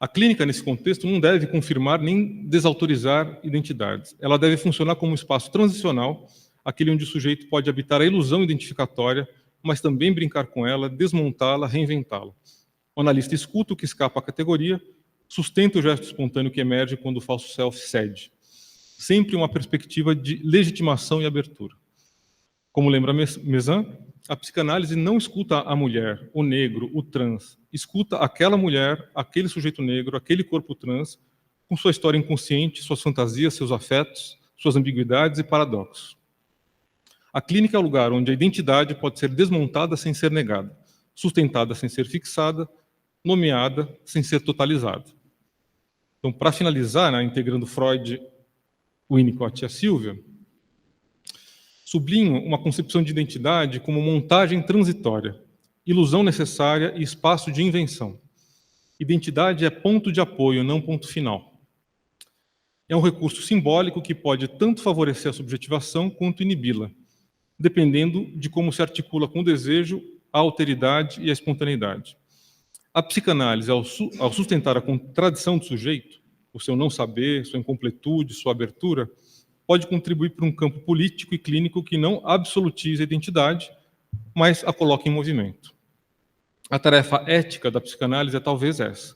A clínica, nesse contexto, não deve confirmar nem desautorizar identidades. Ela deve funcionar como um espaço transicional, aquele onde o sujeito pode habitar a ilusão identificatória, mas também brincar com ela, desmontá-la, reinventá-la. O analista escuta o que escapa à categoria, sustenta o gesto espontâneo que emerge quando o falso self cede. Sempre uma perspectiva de legitimação e abertura. Como lembra Mezan, a psicanálise não escuta a mulher, o negro, o trans. Escuta aquela mulher, aquele sujeito negro, aquele corpo trans, com sua história inconsciente, suas fantasias, seus afetos, suas ambiguidades e paradoxos. A clínica é o lugar onde a identidade pode ser desmontada sem ser negada, sustentada sem ser fixada, nomeada sem ser totalizada. Então, para finalizar, né, integrando Freud, Winnicott e a Silvia, sublinho uma concepção de identidade como montagem transitória, ilusão necessária e espaço de invenção. Identidade é ponto de apoio, não ponto final. É um recurso simbólico que pode tanto favorecer a subjetivação quanto inibi-la, dependendo de como se articula com o desejo, a alteridade e a espontaneidade. A psicanálise, ao sustentar a contradição do sujeito, o seu não saber, sua incompletude, sua abertura, pode contribuir para um campo político e clínico que não absolutiza a identidade, mas a coloca em movimento. A tarefa ética da psicanálise é talvez essa: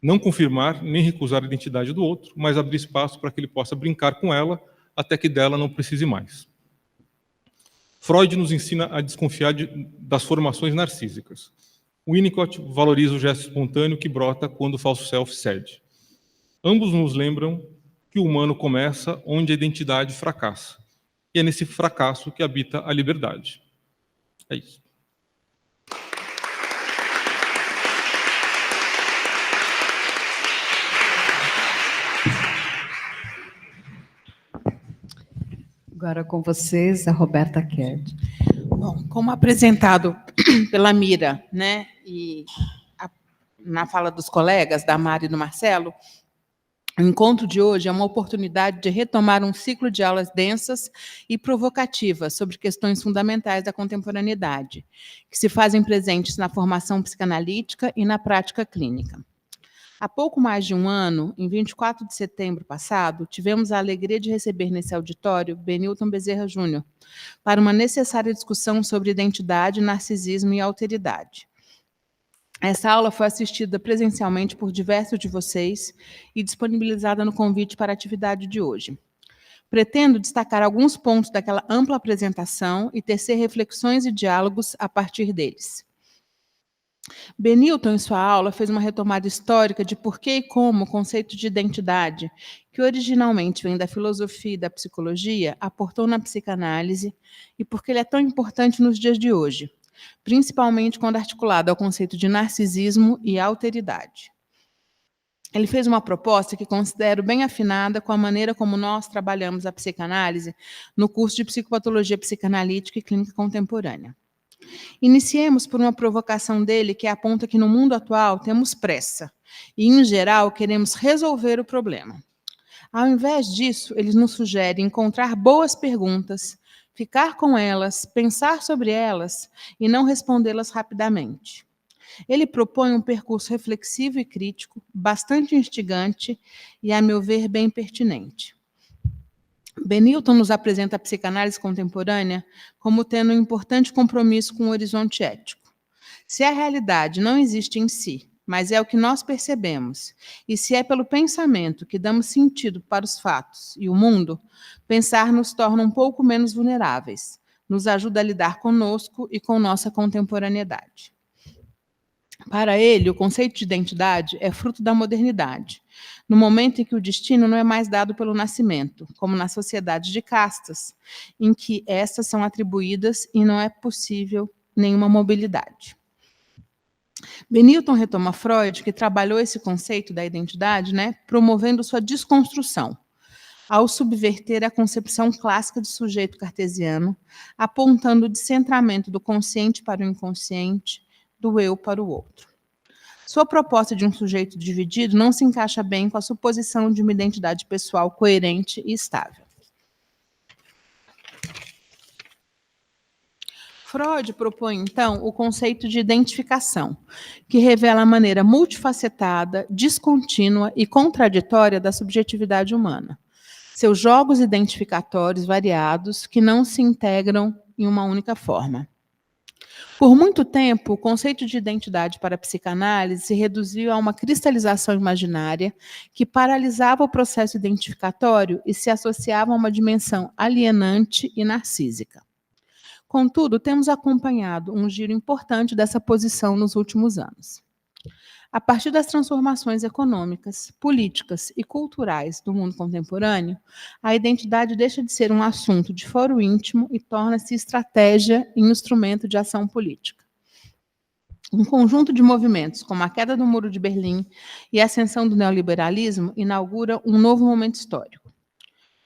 não confirmar nem recusar a identidade do outro, mas abrir espaço para que ele possa brincar com ela até que dela não precise mais. Freud nos ensina a desconfiar das formações narcísicas. Winnicott valoriza o gesto espontâneo que brota quando o falso self cede. Ambos nos lembram que o humano começa onde a identidade fracassa. E é nesse fracasso que habita a liberdade. É isso. Agora com vocês, a Roberta Kerd. Bom, como apresentado pela Mira, né, e na fala dos colegas, da Mari e do Marcelo, O encontro de hoje é uma oportunidade de retomar um ciclo de aulas densas e provocativas sobre questões fundamentais da contemporaneidade, que se fazem presentes na formação psicanalítica e na prática clínica. Há pouco mais de um ano, em 24 de setembro passado, tivemos a alegria de receber nesse auditório Benilton Bezerra Júnior para uma necessária discussão sobre identidade, narcisismo e alteridade. Essa aula foi assistida presencialmente por diversos de vocês e disponibilizada no convite para a atividade de hoje. Pretendo destacar alguns pontos daquela ampla apresentação e tecer reflexões e diálogos a partir deles. Benilton, em sua aula, fez uma retomada histórica de por que e como o conceito de identidade, que originalmente vem da filosofia e da psicologia, aportou na psicanálise e por que ele é tão importante nos dias de hoje, principalmente quando articulado ao conceito de narcisismo e alteridade. Ele fez uma proposta que considero bem afinada com a maneira como nós trabalhamos a psicanálise no curso de Psicopatologia Psicanalítica e Clínica Contemporânea. Iniciemos por uma provocação dele que aponta que no mundo atual temos pressa e, em geral, queremos resolver o problema. Ao invés disso, ele nos sugere encontrar boas perguntas, ficar com elas, pensar sobre elas e não respondê-las rapidamente. Ele propõe um percurso reflexivo e crítico, bastante instigante e, a meu ver, bem pertinente. Benilton nos apresenta a psicanálise contemporânea como tendo um importante compromisso com o horizonte ético. Se a realidade não existe em si, mas é o que nós percebemos, e se é pelo pensamento que damos sentido para os fatos e o mundo, pensar nos torna um pouco menos vulneráveis, nos ajuda a lidar conosco e com nossa contemporaneidade. Para ele, o conceito de identidade é fruto da modernidade, no momento em que o destino não é mais dado pelo nascimento, como na sociedade de castas, em que estas são atribuídas e não é possível nenhuma mobilidade. Benilton retoma Freud, que trabalhou esse conceito da identidade, promovendo sua desconstrução, ao subverter a concepção clássica de sujeito cartesiano, apontando o descentramento do consciente para o inconsciente, do eu para o outro. Sua proposta de um sujeito dividido não se encaixa bem com a suposição de uma identidade pessoal coerente e estável. Freud propõe, então, o conceito de identificação, que revela a maneira multifacetada, descontínua e contraditória da subjetividade humana. Seus jogos identificatórios variados que não se integram em uma única forma. Por muito tempo, o conceito de identidade para a psicanálise se reduziu a uma cristalização imaginária que paralisava o processo identificatório e se associava a uma dimensão alienante e narcísica. Contudo, temos acompanhado um giro importante dessa posição nos últimos anos. A partir das transformações econômicas, políticas e culturais do mundo contemporâneo, a identidade deixa de ser um assunto de foro íntimo e torna-se estratégia e instrumento de ação política. Um conjunto de movimentos, como a queda do Muro de Berlim e a ascensão do neoliberalismo, inaugura um novo momento histórico.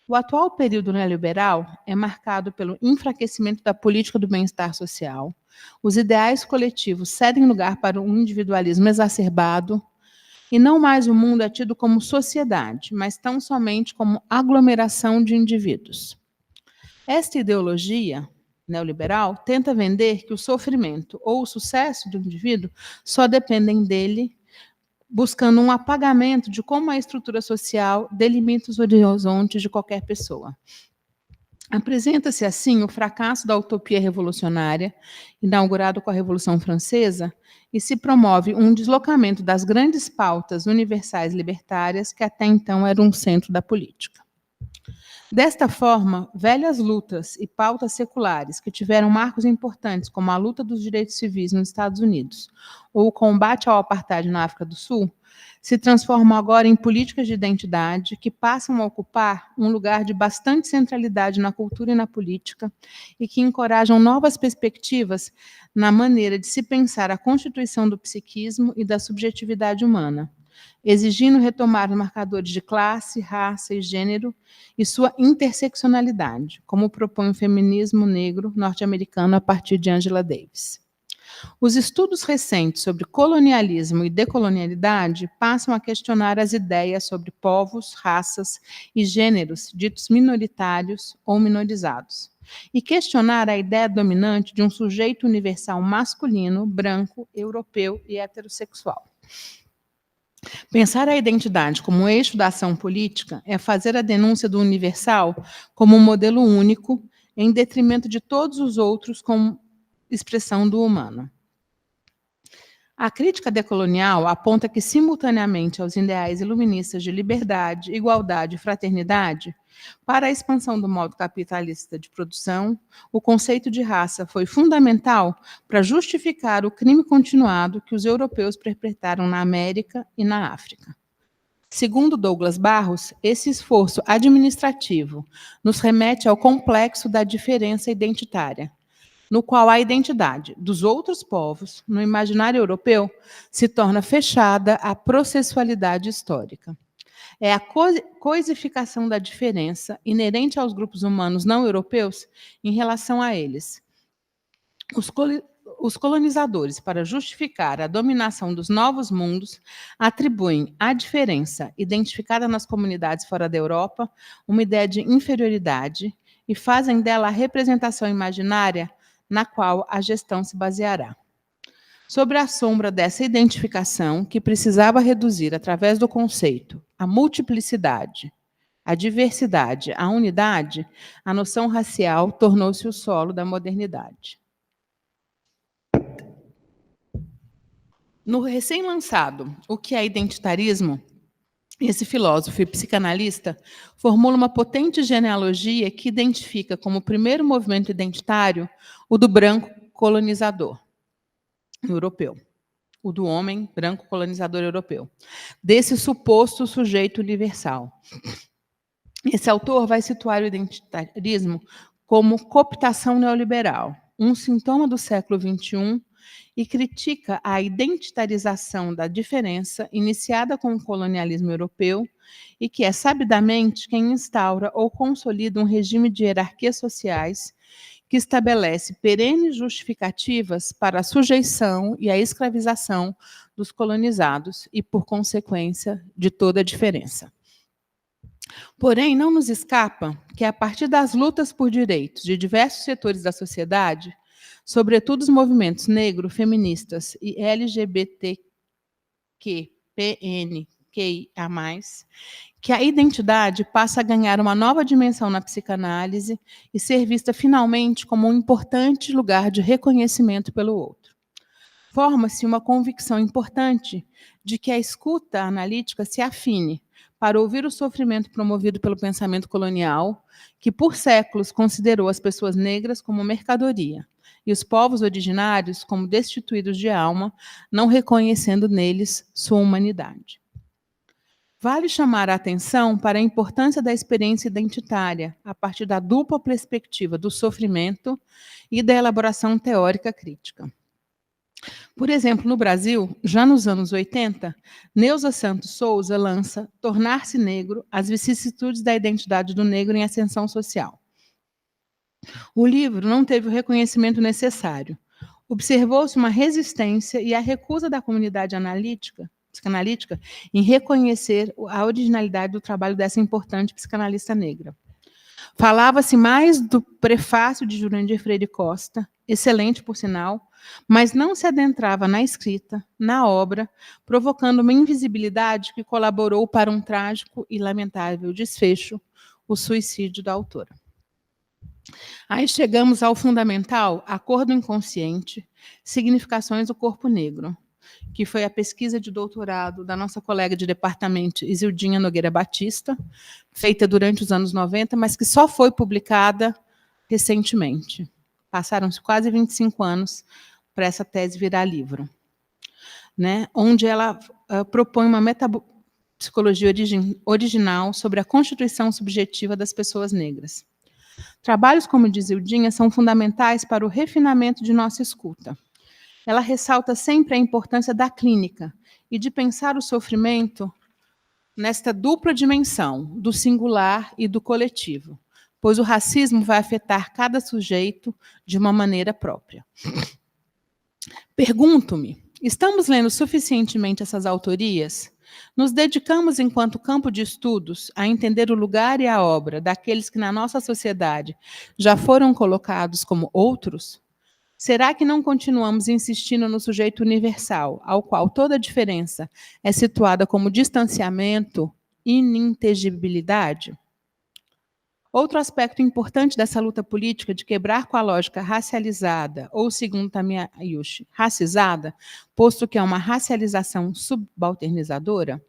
O atual período neoliberal é marcado pelo enfraquecimento da política do bem-estar social, os ideais coletivos cedem lugar para um individualismo exacerbado, e não mais o mundo é tido como sociedade, mas tão somente como aglomeração de indivíduos. Esta ideologia neoliberal tenta vender que o sofrimento ou o sucesso do indivíduo só dependem dele, buscando um apagamento de como a estrutura social delimita os horizontes de qualquer pessoa. Apresenta-se, assim, o fracasso da utopia revolucionária, inaugurado com a Revolução Francesa, e se promove um deslocamento das grandes pautas universais libertárias que até então eram um centro da política. Desta forma, velhas lutas e pautas seculares que tiveram marcos importantes, como a luta dos direitos civis nos Estados Unidos ou o combate ao apartheid na África do Sul, se transformam agora em políticas de identidade que passam a ocupar um lugar de bastante centralidade na cultura e na política e que encorajam novas perspectivas na maneira de se pensar a constituição do psiquismo e da subjetividade humana, exigindo retomar os marcadores de classe, raça e gênero e sua interseccionalidade, como propõe o feminismo negro norte-americano a partir de Angela Davis. Os estudos recentes sobre colonialismo e decolonialidade passam a questionar as ideias sobre povos, raças e gêneros ditos minoritários ou minorizados, e questionar a ideia dominante de um sujeito universal masculino, branco, europeu e heterossexual. Pensar a identidade como eixo da ação política é fazer a denúncia do universal como um modelo único, em detrimento de todos os outros como expressão do humano. A crítica decolonial aponta que, simultaneamente aos ideais iluministas de liberdade, igualdade e fraternidade, para a expansão do modo capitalista de produção, o conceito de raça foi fundamental para justificar o crime continuado que os europeus perpetraram na América e na África. Segundo Douglas Barros, esse esforço administrativo nos remete ao complexo da diferença identitária, no qual a identidade dos outros povos, no imaginário europeu, se torna fechada à processualidade histórica. É a coisificação da diferença inerente aos grupos humanos não europeus em relação a eles. Os colonizadores, para justificar a dominação dos novos mundos, atribuem à diferença identificada nas comunidades fora da Europa uma ideia de inferioridade e fazem dela a representação imaginária na qual a gestão se baseará. Sobre a sombra dessa identificação, que precisava reduzir, através do conceito, a multiplicidade, a diversidade, a unidade, a noção racial tornou-se o solo da modernidade. No recém-lançado O que é Identitarismo, esse filósofo e psicanalista formula uma potente genealogia que identifica como primeiro movimento identitário o do branco colonizador europeu, o do homem branco colonizador europeu, desse suposto sujeito universal. Esse autor vai situar o identitarismo como cooptação neoliberal, um sintoma do século XXI, e critica a identitarização da diferença iniciada com o colonialismo europeu e que é sabidamente quem instaura ou consolida um regime de hierarquias sociais que estabelece perenes justificativas para a sujeição e a escravização dos colonizados e, por consequência, de toda a diferença. Porém, não nos escapa que, a partir das lutas por direitos de diversos setores da sociedade, sobretudo os movimentos negro, feministas e LGBTQPNQIA+, que a identidade passa a ganhar uma nova dimensão na psicanálise e ser vista finalmente como um importante lugar de reconhecimento pelo outro. Forma-se uma convicção importante de que a escuta analítica se afine para ouvir o sofrimento promovido pelo pensamento colonial, que por séculos considerou as pessoas negras como mercadoria, e os povos originários como destituídos de alma, não reconhecendo neles sua humanidade. Vale chamar a atenção para a importância da experiência identitária, a partir da dupla perspectiva do sofrimento e da elaboração teórica crítica. Por exemplo, no Brasil, já nos anos 80, Neuza Santos Souza lança Tornar-se Negro, as vicissitudes da identidade do negro em ascensão social. O livro não teve o reconhecimento necessário. Observou-se uma resistência e a recusa da comunidade psicanalítica em reconhecer a originalidade do trabalho dessa importante psicanalista negra. Falava-se mais do prefácio de Jurandir Freire Costa, excelente por sinal, mas não se adentrava na escrita, na obra, provocando uma invisibilidade que colaborou para um trágico e lamentável desfecho, o suicídio da autora. Aí chegamos ao fundamental, A Cor do Inconsciente, Significações do Corpo Negro, que foi a pesquisa de doutorado da nossa colega de departamento, Isildinha Nogueira Batista, feita durante os anos 90, mas que só foi publicada recentemente. Passaram-se quase 25 anos para essa tese virar livro, né? Onde ela propõe uma metapsicologia original sobre a constituição subjetiva das pessoas negras. Trabalhos como diz Isildinha são fundamentais para o refinamento de nossa escuta. Ela ressalta sempre a importância da clínica e de pensar o sofrimento nesta dupla dimensão, do singular e do coletivo, pois o racismo vai afetar cada sujeito de uma maneira própria. Pergunto-me, estamos lendo suficientemente essas autorias? Nos dedicamos, enquanto campo de estudos, a entender o lugar e a obra daqueles que na nossa sociedade já foram colocados como outros? Será que não continuamos insistindo no sujeito universal, ao qual toda diferença é situada como distanciamento, inintegibilidade? Outro aspecto importante dessa luta política de quebrar com a lógica racializada, ou, segundo Tamir Ayush, racizada, posto que é uma racialização subalternizadora,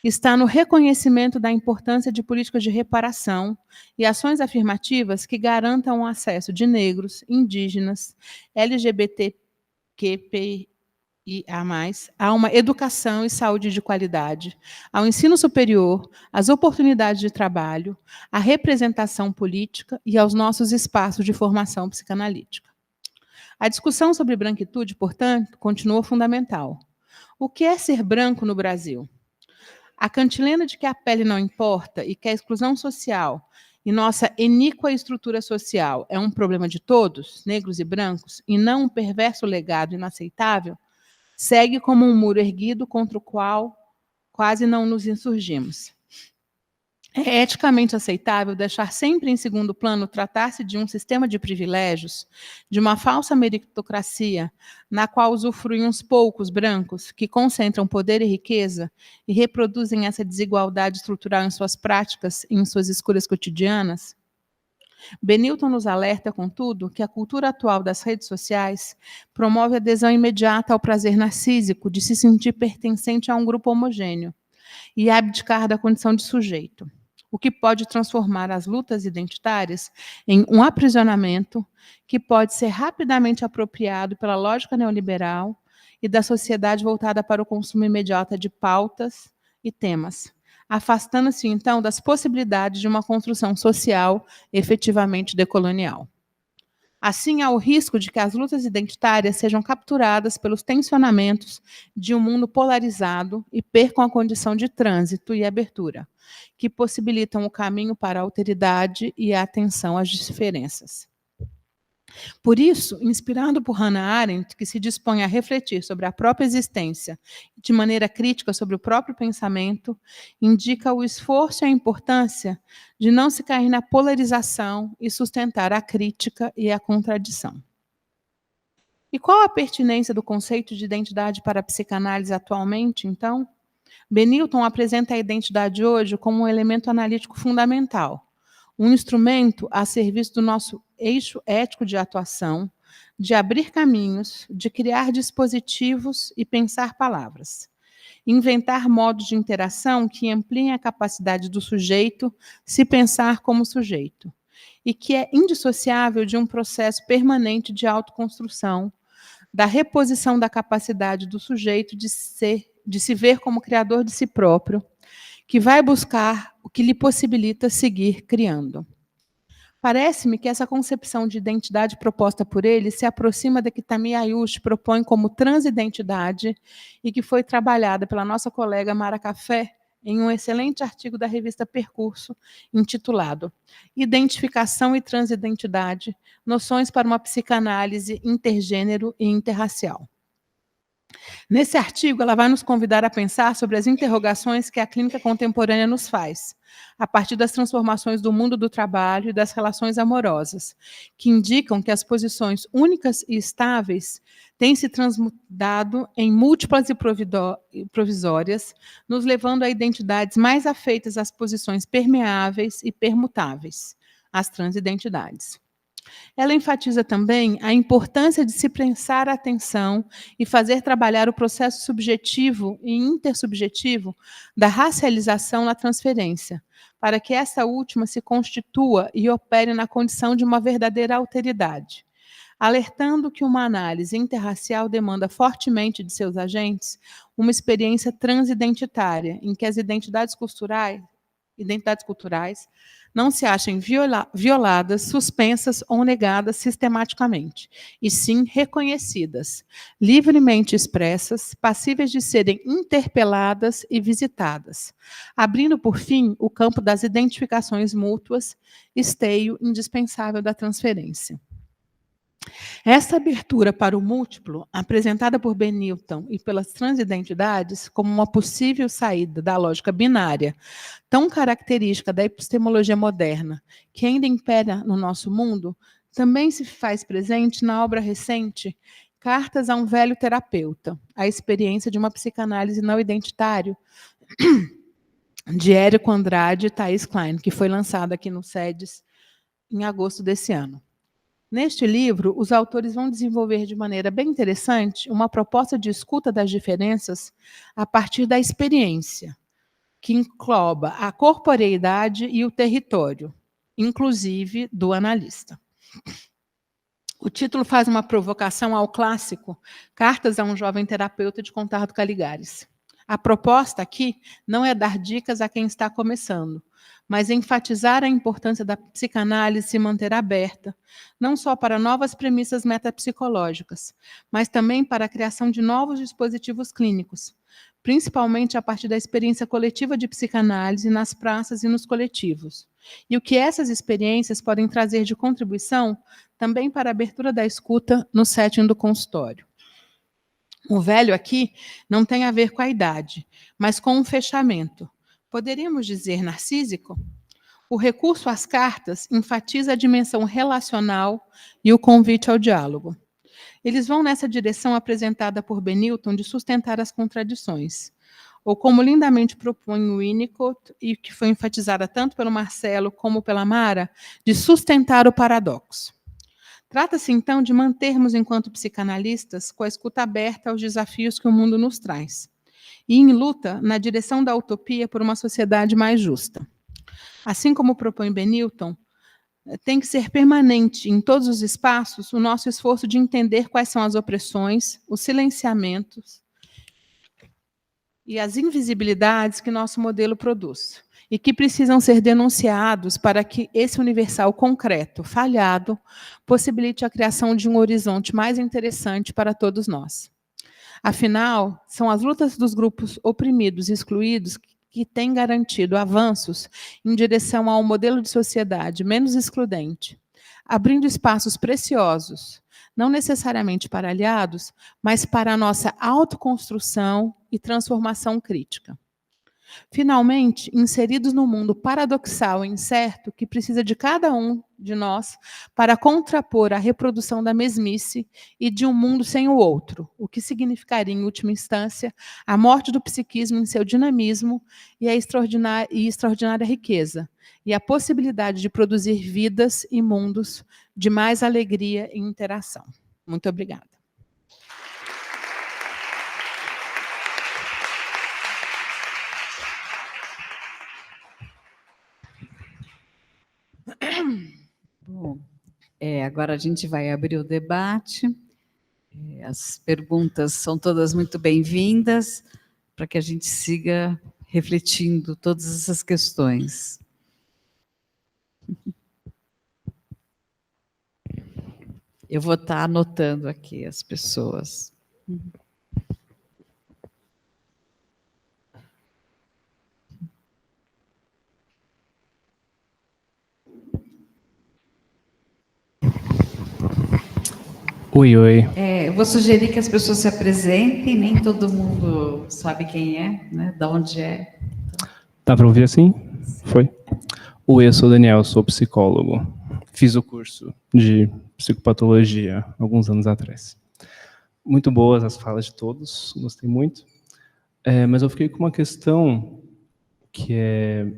está no reconhecimento da importância de políticas de reparação e ações afirmativas que garantam o acesso de negros, indígenas, LGBTQIA+, a uma educação e saúde de qualidade, ao ensino superior, às oportunidades de trabalho, à representação política e aos nossos espaços de formação psicanalítica. A discussão sobre branquitude, portanto, continua fundamental. O que é ser branco no Brasil? A cantilena de que a pele não importa e que a exclusão social e nossa iníqua estrutura social é um problema de todos, negros e brancos, e não um perverso legado inaceitável, segue como um muro erguido contra o qual quase não nos insurgimos. É eticamente aceitável deixar sempre em segundo plano tratar-se de um sistema de privilégios, de uma falsa meritocracia, na qual usufruem uns poucos brancos, que concentram poder e riqueza e reproduzem essa desigualdade estrutural em suas práticas e em suas escolhas cotidianas? Benilton nos alerta, contudo, que a cultura atual das redes sociais promove a adesão imediata ao prazer narcísico de se sentir pertencente a um grupo homogêneo e abdicar da condição de sujeito, o que pode transformar as lutas identitárias em um aprisionamento que pode ser rapidamente apropriado pela lógica neoliberal e da sociedade voltada para o consumo imediato de pautas e temas, afastando-se, então, das possibilidades de uma construção social efetivamente decolonial. Assim, há o risco de que as lutas identitárias sejam capturadas pelos tensionamentos de um mundo polarizado e percam a condição de trânsito e abertura, que possibilitam o caminho para a alteridade e a atenção às diferenças. Por isso, inspirado por Hannah Arendt, que se dispõe a refletir sobre a própria existência de maneira crítica sobre o próprio pensamento, indica o esforço e a importância de não se cair na polarização e sustentar a crítica e a contradição. E qual a pertinência do conceito de identidade para a psicanálise atualmente, então? Benilton apresenta a identidade hoje como um elemento analítico fundamental, um instrumento a serviço do nosso eixo ético de atuação, de abrir caminhos, de criar dispositivos e pensar palavras. Inventar modos de interação que ampliem a capacidade do sujeito se pensar como sujeito, e que é indissociável de um processo permanente de autoconstrução, da reposição da capacidade do sujeito de se ver como criador de si próprio, que vai buscar o que lhe possibilita seguir criando. Parece-me que essa concepção de identidade proposta por ele se aproxima da que Tamir Ayush propõe como transidentidade e que foi trabalhada pela nossa colega Mara Café em um excelente artigo da revista Percurso, intitulado Identificação e Transidentidade, noções para uma psicanálise intergênero e interracial. Nesse artigo, ela vai nos convidar a pensar sobre as interrogações que a clínica contemporânea nos faz, a partir das transformações do mundo do trabalho e das relações amorosas, que indicam que as posições únicas e estáveis têm se transmudado em múltiplas e provisórias, nos levando a identidades mais afeitas às posições permeáveis e permutáveis, as transidentidades. Ela enfatiza também a importância de se prestar atenção e fazer trabalhar o processo subjetivo e intersubjetivo da racialização na transferência, para que essa última se constitua e opere na condição de uma verdadeira alteridade, alertando que uma análise interracial demanda fortemente de seus agentes uma experiência transidentitária, em que as identidades culturais não se achem violadas, suspensas ou negadas sistematicamente, e sim reconhecidas, livremente expressas, passíveis de serem interpeladas e visitadas, abrindo, por fim, o campo das identificações mútuas, esteio indispensável da transferência. Essa abertura para o múltiplo, apresentada por Benilton e pelas transidentidades como uma possível saída da lógica binária, tão característica da epistemologia moderna, que ainda impera no nosso mundo, também se faz presente na obra recente Cartas a um Velho Terapeuta, a experiência de uma psicanálise não identitário, de Érico Andrade e Thaís Klein, que foi lançada aqui no SEDES em agosto desse ano. Neste livro, os autores vão desenvolver de maneira bem interessante uma proposta de escuta das diferenças a partir da experiência, que engloba a corporeidade e o território, inclusive do analista. O título faz uma provocação ao clássico Cartas a um Jovem Terapeuta, de Conrado Caligares. A proposta aqui não é dar dicas a quem está começando, mas enfatizar a importância da psicanálise se manter aberta, não só para novas premissas metapsicológicas, mas também para a criação de novos dispositivos clínicos, principalmente a partir da experiência coletiva de psicanálise nas praças e nos coletivos. E o que essas experiências podem trazer de contribuição também para a abertura da escuta no setting do consultório. O velho aqui não tem a ver com a idade, mas com um fechamento. Poderíamos dizer narcísico? O recurso às cartas enfatiza a dimensão relacional e o convite ao diálogo. Eles vão nessa direção apresentada por Benilton de sustentar as contradições, ou como lindamente propõe o Winnicott, e que foi enfatizada tanto pelo Marcelo como pela Mara, de sustentar o paradoxo. Trata-se, então, de mantermos, enquanto psicanalistas, com a escuta aberta aos desafios que o mundo nos traz, e em luta na direção da utopia por uma sociedade mais justa. Assim como propõe Benilton, tem que ser permanente em todos os espaços o nosso esforço de entender quais são as opressões, os silenciamentos e as invisibilidades que nosso modelo produz, e que precisam ser denunciados para que esse universal concreto, falhado, possibilite a criação de um horizonte mais interessante para todos nós. Afinal, são as lutas dos grupos oprimidos e excluídos que têm garantido avanços em direção a um modelo de sociedade menos excludente, abrindo espaços preciosos, não necessariamente para aliados, mas para a nossa autoconstrução e transformação crítica. Finalmente, inseridos no mundo paradoxal e incerto que precisa de cada um de nós para contrapor a reprodução da mesmice e de um mundo sem o outro, o que significaria, em última instância, a morte do psiquismo em seu dinamismo e a extraordinária riqueza, e a possibilidade de produzir vidas e mundos de mais alegria e interação. Muito obrigada. Bom, agora a gente vai abrir o debate. As perguntas são todas muito bem-vindas, para que a gente siga refletindo todas essas questões. Eu vou estar anotando aqui as pessoas. Oi, oi. Eu vou sugerir que as pessoas se apresentem, nem todo mundo sabe quem é, né? De onde é. Dá para ouvir assim? Foi? Oi, eu sou o Daniel, sou psicólogo. Fiz o curso de psicopatologia alguns anos atrás. Muito boas as falas de todos, gostei muito. Mas eu fiquei com uma questão que é: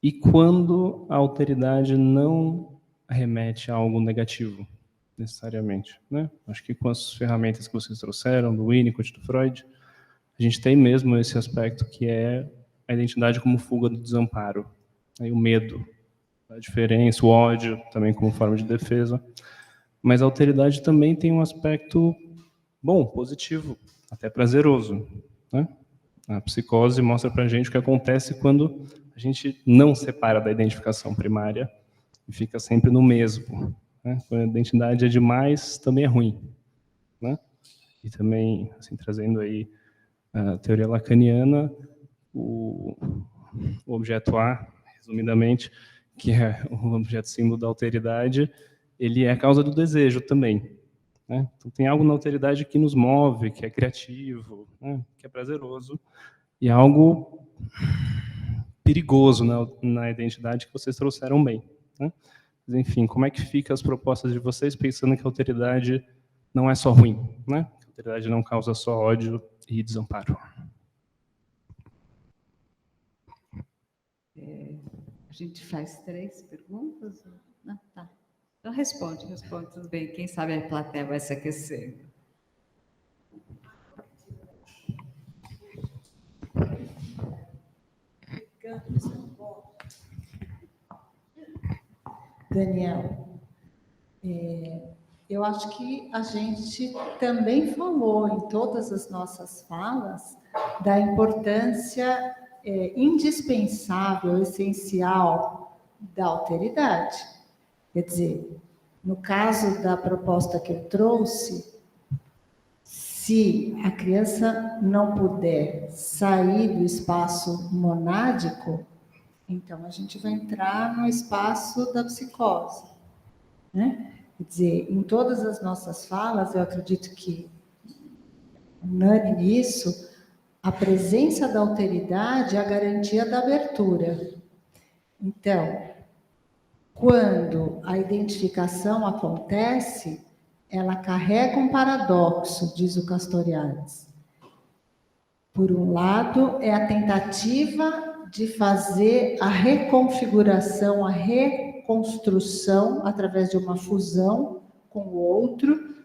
e quando a alteridade não remete a algo negativo, necessariamente, né? Acho que com as ferramentas que vocês trouxeram, do Winnicott, do Freud, a gente tem mesmo esse aspecto que é a identidade como fuga do desamparo, aí o medo, a diferença, o ódio também como forma de defesa. Mas a alteridade também tem um aspecto bom, positivo, até prazeroso, né? A psicose mostra para a gente o que acontece quando a gente não separa da identificação primária e fica sempre no mesmo, né? Quando a identidade é demais, também é ruim, né? E também, assim, trazendo aí a teoria lacaniana, o objeto A, resumidamente, que é o objeto símbolo da alteridade, ele é a causa do desejo também, né? Então, tem algo na alteridade que nos move, que é criativo, né? Que é prazeroso, e algo perigoso na identidade que vocês trouxeram bem, né? Mas, enfim, como é que ficam as propostas de vocês, pensando que a alteridade não é só ruim, né? A alteridade não causa só ódio e desamparo. A gente faz 3 perguntas? Não, tá. Então responde, tudo bem. Quem sabe a plateia vai se aquecendo. Daniel, eu acho que a gente também falou em todas as nossas falas da importância indispensável, essencial da alteridade. Quer dizer, no caso da proposta que eu trouxe, se a criança não puder sair do espaço monádico, então a gente vai entrar no espaço da psicose, né? Quer dizer, em todas as nossas falas, eu acredito que, unânime isso, a presença da alteridade é a garantia da abertura. Então, quando a identificação acontece, ela carrega um paradoxo, diz o Castoriadis. Por um lado, é a tentativa de fazer a reconfiguração, a reconstrução, através de uma fusão com o outro,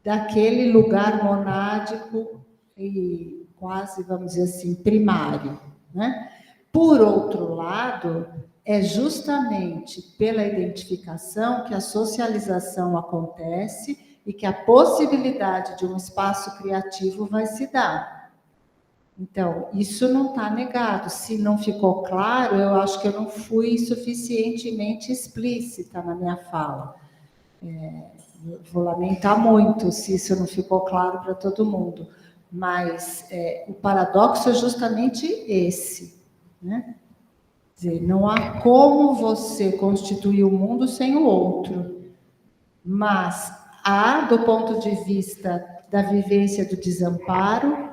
daquele lugar monádico e quase, vamos dizer assim, primário, né? Por outro lado, é justamente pela identificação que a socialização acontece e que a possibilidade de um espaço criativo vai se dar. Então, isso não está negado. Se não ficou claro, eu acho que eu não fui suficientemente explícita na minha fala. Vou lamentar muito se isso não ficou claro para todo mundo. Mas o paradoxo é justamente esse, né? Quer dizer, não há como você constituir o mundo sem o outro. Mas há, do ponto de vista da vivência do desamparo,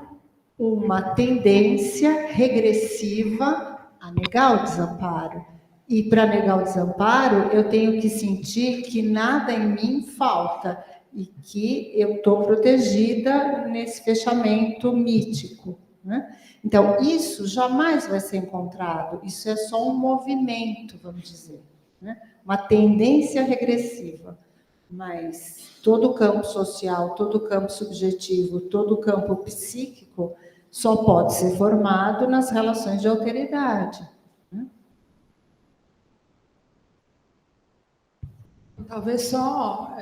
uma tendência regressiva a negar o desamparo. E para negar o desamparo, eu tenho que sentir que nada em mim falta e que eu estou protegida nesse fechamento mítico, né? Então, isso jamais vai ser encontrado, isso é só um movimento, vamos dizer, né? Uma tendência regressiva. Mas todo o campo social, todo o campo subjetivo, todo o campo psíquico só pode ser formado nas relações de alteridade, né? Talvez só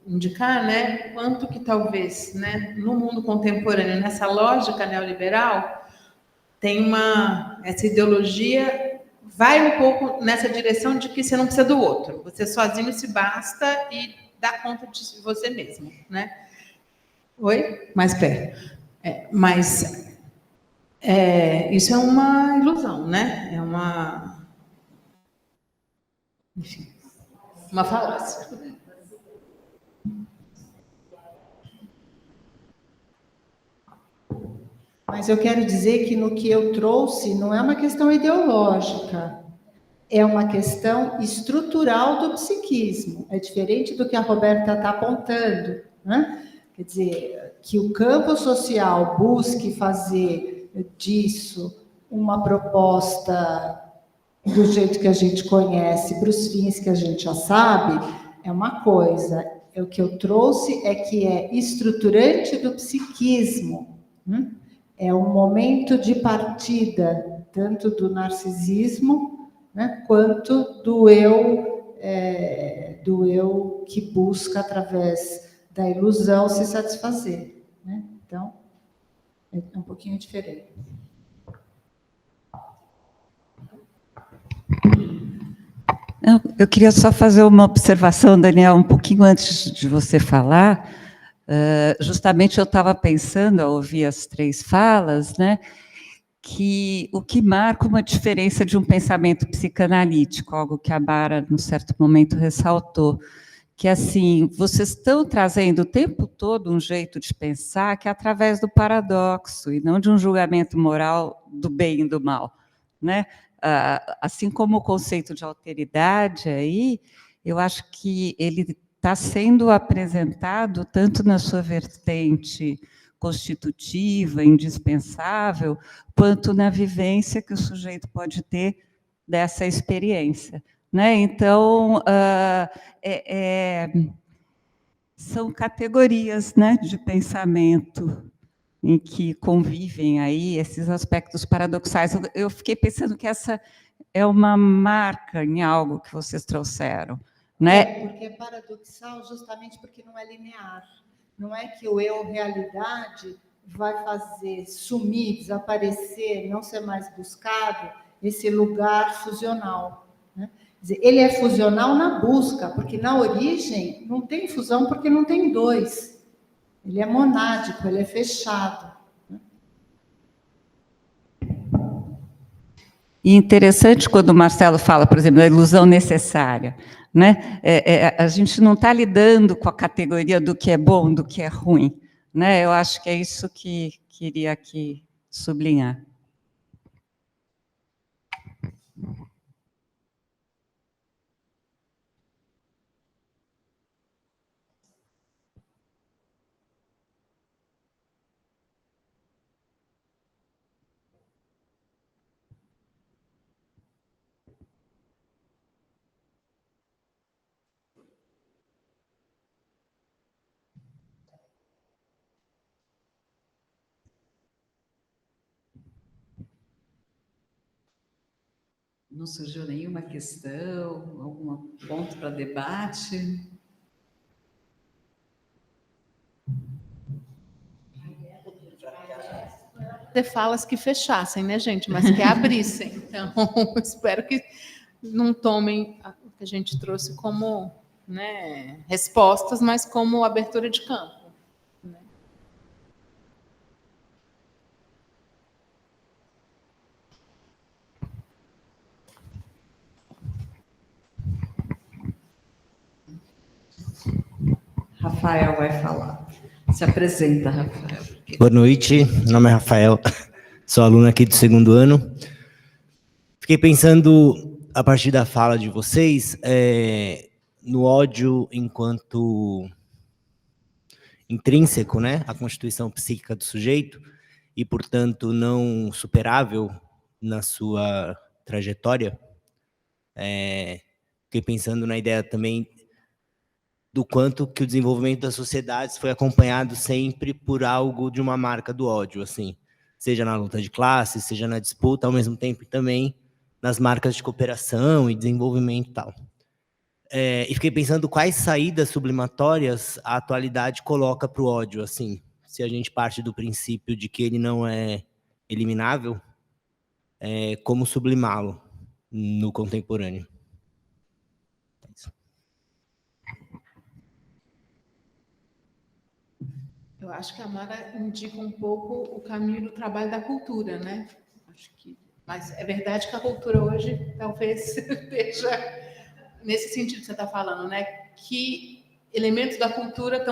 indicar, né, quanto que talvez, né, no mundo contemporâneo, nessa lógica neoliberal, tem essa ideologia vai um pouco nessa direção de que você não precisa do outro, você sozinho se basta e dá conta de você mesmo, né? Oi? Mais perto. Mas isso é uma ilusão, né? É enfim, uma falácia. Mas eu quero dizer que no que eu trouxe não é uma questão ideológica, é uma questão estrutural do psiquismo. É diferente do que a Roberta está apontando, né? Quer dizer, que o campo social busque fazer disso uma proposta do jeito que a gente conhece, para os fins que a gente já sabe, é uma coisa. O que eu trouxe é que é estruturante do psiquismo, né? É um momento de partida, tanto do narcisismo, né, quanto do eu que busca, através da ilusão, se satisfazer, né? Então, é um pouquinho diferente. Eu queria só fazer uma observação, Daniel, um pouquinho antes de você falar. Justamente eu estava pensando, ao ouvir as 3 falas, né, que o que marca uma diferença de um pensamento psicanalítico, algo que a Bara, num certo momento, ressaltou, que, assim, vocês estão trazendo o tempo todo um jeito de pensar que é através do paradoxo, e não de um julgamento moral do bem e do mal, né? Assim como o conceito de alteridade aí, eu acho que ele está sendo apresentado tanto na sua vertente constitutiva, indispensável, quanto na vivência que o sujeito pode ter dessa experiência, né? Então, são categorias, né, de pensamento em que convivem aí esses aspectos paradoxais. Eu fiquei pensando que essa é uma marca em algo que vocês trouxeram, né? Porque é paradoxal justamente porque não é linear. Não é que o eu realidade vai fazer sumir, desaparecer, não ser mais buscado esse lugar fusional, né? Quer dizer, ele é fusional na busca, porque na origem não tem fusão porque não tem dois. Ele é monádico, ele é fechado. E interessante quando o Marcelo fala, por exemplo, da ilusão necessária, né? A gente não está lidando com a categoria do que é bom, do que é ruim, né? Eu acho que é isso que queria aqui sublinhar. Não surgiu nenhuma questão, algum ponto para debate? Ter falas que fechassem, né, gente? Mas que abrissem. Então, espero que não tomem o que a gente trouxe como, né, respostas, mas como abertura de campo. Né? Rafael vai falar. Se apresenta, Rafael. Boa noite, meu nome é Rafael, sou aluno aqui do 2º ano. Fiquei pensando, a partir da fala de vocês, no ódio enquanto intrínseco, né, à constituição psíquica do sujeito, e, portanto, não superável na sua trajetória. Fiquei pensando na ideia também do quanto que o desenvolvimento das sociedades foi acompanhado sempre por algo de uma marca do ódio, assim, seja na luta de classes, seja na disputa, ao mesmo tempo também nas marcas de cooperação e desenvolvimento e tal. E fiquei pensando quais saídas sublimatórias a atualidade coloca para o ódio, assim, se a gente parte do princípio de que ele não é eliminável, como sublimá-lo no contemporâneo. Eu acho que a Mara indica um pouco o caminho do trabalho da cultura, né? Acho que, mas é verdade que a cultura hoje talvez esteja nesse sentido que você está falando, né? Que elementos da cultura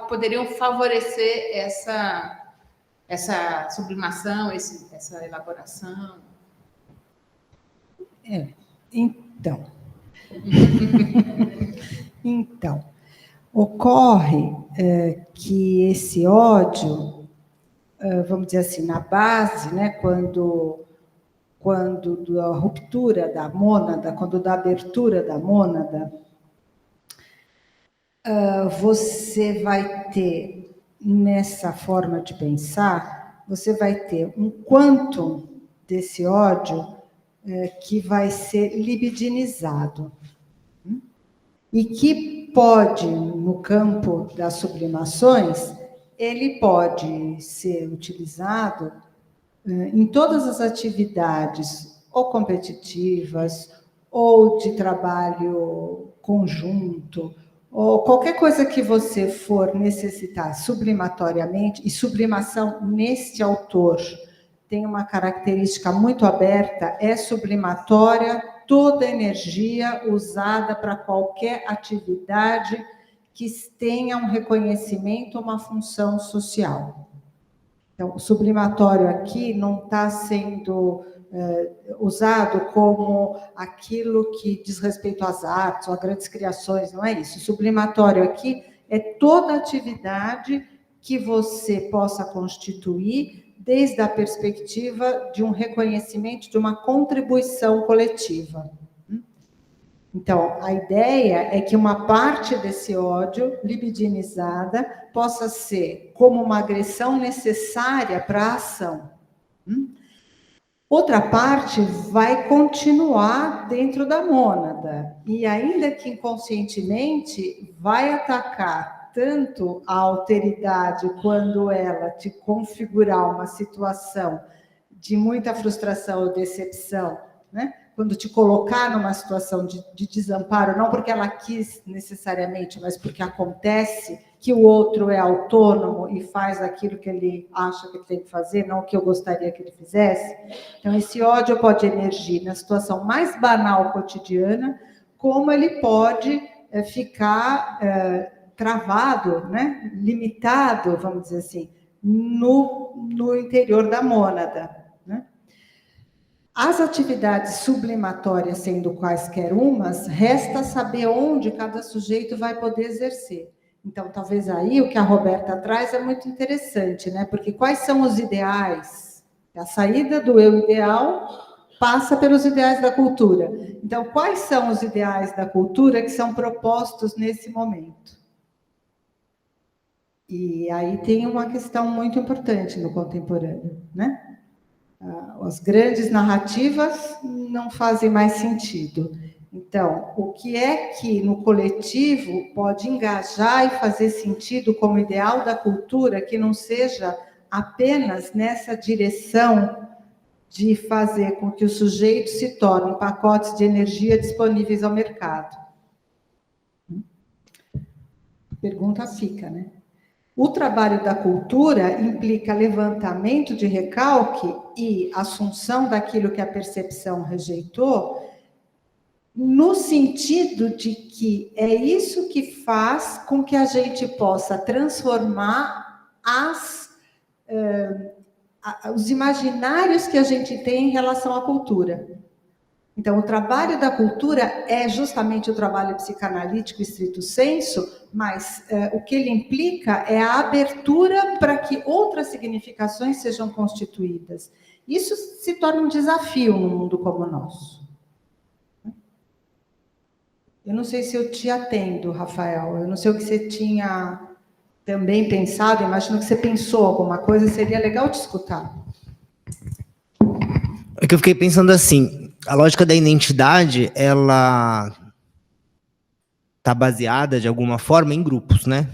poderiam favorecer essa sublimação, essa elaboração. Então. Então, ocorre que esse ódio, vamos dizer assim, na base, né, quando da ruptura da mônada, quando da abertura da mônada, você vai ter, nessa forma de pensar, você vai ter um quantum desse ódio que vai ser libidinizado. E que pode, no campo das sublimações, ele pode ser utilizado em todas as atividades, ou competitivas, ou de trabalho conjunto, ou qualquer coisa que você for necessitar sublimatoriamente, e sublimação neste autor tem uma característica muito aberta, é sublimatória, toda energia usada para qualquer atividade que tenha um reconhecimento, uma função social. Então, o sublimatório aqui não está sendo usado como aquilo que diz respeito às artes ou a grandes criações, não é isso. O sublimatório aqui é toda atividade que você possa constituir desde a perspectiva de um reconhecimento, de uma contribuição coletiva. Então, a ideia é que uma parte desse ódio libidinizada possa ser como uma agressão necessária para a ação. Outra parte vai continuar dentro da mônada, e ainda que inconscientemente, vai atacar tanto a alteridade quando ela te configurar uma situação de muita frustração ou decepção, né? Quando te colocar numa situação de desamparo, não porque ela quis necessariamente, mas porque acontece que o outro é autônomo e faz aquilo que ele acha que ele tem que fazer, não o que eu gostaria que ele fizesse. Então, esse ódio pode emergir na situação mais banal cotidiana, como ele pode ficar travado, né? Limitado, vamos dizer assim, no interior da mônada. As atividades sublimatórias, sendo quaisquer umas, resta saber onde cada sujeito vai poder exercer. Então, talvez aí o que a Roberta traz é muito interessante, né? Porque quais são os ideais? A saída do eu ideal passa pelos ideais da cultura. Então, quais são os ideais da cultura que são propostos nesse momento? E aí tem uma questão muito importante no contemporâneo, né? As grandes narrativas não fazem mais sentido. Então, o que é que no coletivo pode engajar e fazer sentido como ideal da cultura que não seja apenas nessa direção de fazer com que o sujeito se torne pacotes de energia disponíveis ao mercado? Pergunta fica, né? O trabalho da cultura implica levantamento de recalque e assunção daquilo que a percepção rejeitou, no sentido de que é isso que faz com que a gente possa transformar os imaginários que a gente tem em relação à cultura. Então, o trabalho da cultura é justamente o trabalho psicanalítico estrito sensu, mas o que ele implica é a abertura para que outras significações sejam constituídas. Isso se torna um desafio num mundo como o nosso. Eu não sei se eu te atendo, Rafael, eu não sei o que você tinha também pensado, imagino que você pensou alguma coisa, seria legal te escutar. É que eu fiquei pensando assim, a lógica da identidade, ela está baseada, de alguma forma, em grupos, né?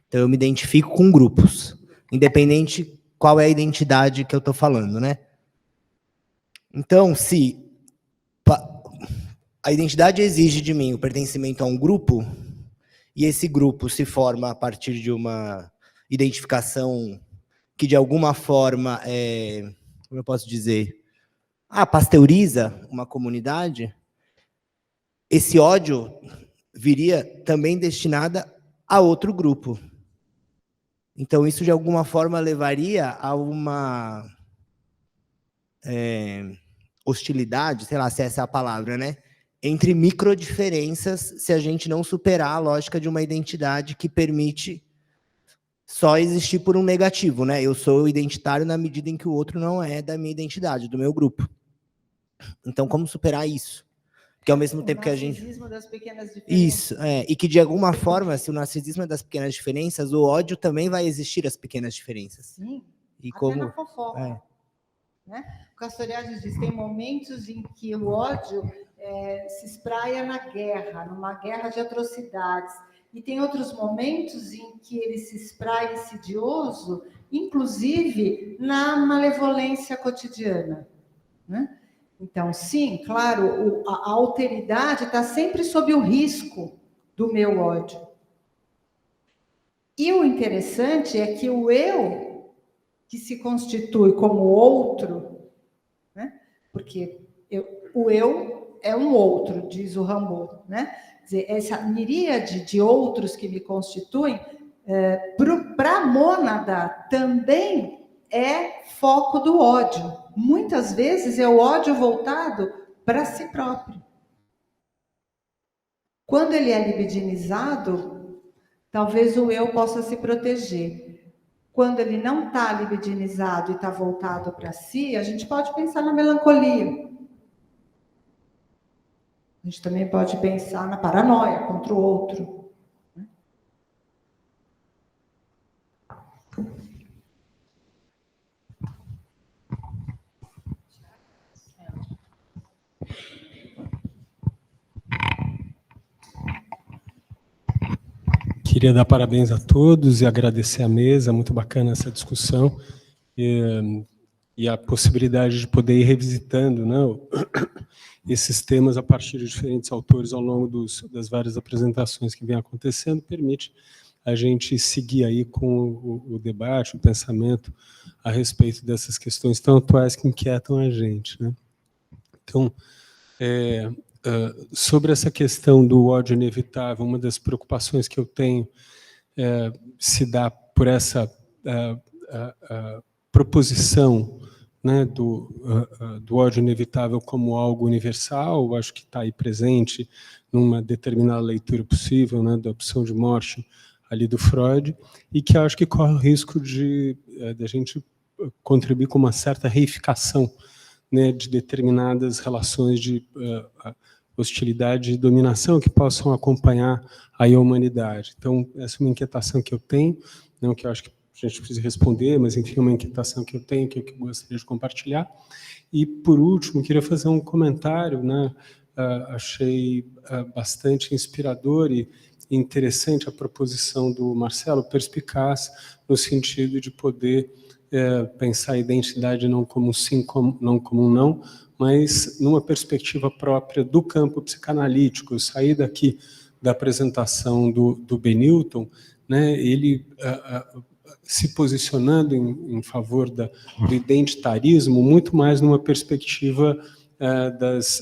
Então, eu me identifico com grupos, independente qual é a identidade que eu estou falando, né? Então, se a identidade exige de mim o pertencimento a um grupo, e esse grupo se forma a partir de uma identificação que, de alguma forma, como eu posso dizer, pasteuriza uma comunidade, esse ódio viria também destinada a outro grupo. Então, isso, de alguma forma, levaria a uma hostilidade, sei lá se essa é a palavra, né? Entre microdiferenças, se a gente não superar a lógica de uma identidade que permite só existir por um negativo, né? Eu sou identitário na medida em que o outro não é da minha identidade, do meu grupo. Então, como superar isso? Porque ao mesmo tempo que a gente... O narcisismo das pequenas diferenças. Isso, e que de alguma forma, se o narcisismo é das pequenas diferenças, o ódio também vai existir as pequenas diferenças. Sim, e até como... na fofoca. Né? O Castoriadis diz, tem momentos em que o ódio se espraia na guerra, numa guerra de atrocidades, e tem outros momentos em que ele se espraia insidioso, inclusive na malevolência cotidiana, né? Então, sim, claro, a alteridade está sempre sob o risco do meu ódio. E o interessante é que o eu que se constitui como outro, né? Porque o eu é um outro, diz o Rimbaud, né? Quer dizer, essa miríade de outros que me constituem, para a mônada também é foco do ódio. Muitas vezes é o ódio voltado para si próprio. Quando ele é libidinizado, talvez o eu possa se proteger. Quando ele não está libidinizado e está voltado para si, a gente pode pensar na melancolia. A gente também pode pensar na paranoia contra o outro. Queria dar parabéns a todos e agradecer a mesa, muito bacana essa discussão e a possibilidade de poder ir revisitando, né, esses temas a partir de diferentes autores ao longo das várias apresentações que vem acontecendo, permite a gente seguir aí com o debate, o pensamento a respeito dessas questões tão atuais que inquietam a gente, né? Então, sobre essa questão do ódio inevitável, uma das preocupações que eu tenho se dá por essa proposição, né, do ódio inevitável como algo universal, acho que está aí presente numa determinada leitura possível, né, da opção de morte ali do Freud, e que acho que corre o risco de a gente contribuir com uma certa reificação, né, de determinadas relações de hostilidade e dominação que possam acompanhar aí a humanidade. Então, essa é uma inquietação que eu tenho, não que eu acho que a gente precisa responder, mas, enfim, é uma inquietação que eu tenho, que eu gostaria de compartilhar. E, por último, queria fazer um comentário, né, achei bastante inspirador e interessante a proposição do Marcelo, perspicaz, no sentido de poder pensar a identidade não como um sim, não como um não, mas numa perspectiva própria do campo psicanalítico. Eu saí daqui da apresentação do Benilton, né, ele se posicionando em favor do identitarismo, muito mais numa perspectiva das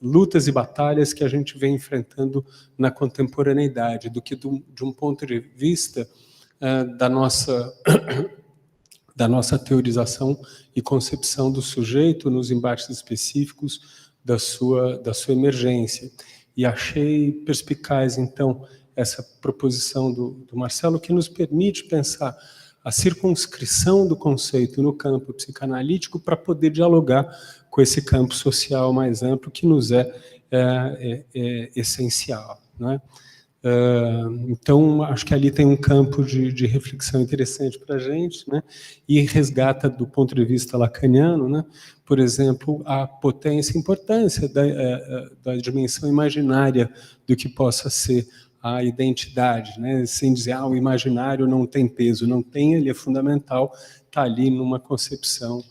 lutas e batalhas que a gente vem enfrentando na contemporaneidade, do que de um ponto de vista da nossa teorização e concepção do sujeito nos embates específicos da sua emergência. E achei perspicaz, então, essa proposição do Marcelo, que nos permite pensar a circunscrição do conceito no campo psicanalítico para poder dialogar com esse campo social mais amplo que nos é essencial, né? Então, acho que ali tem um campo de reflexão interessante para a gente, né? E resgata, do ponto de vista lacaniano, né, por exemplo, a potência e importância da dimensão imaginária do que possa ser a identidade, né? Sem dizer, o imaginário não tem peso. Não tem, ele é fundamental, está ali numa concepção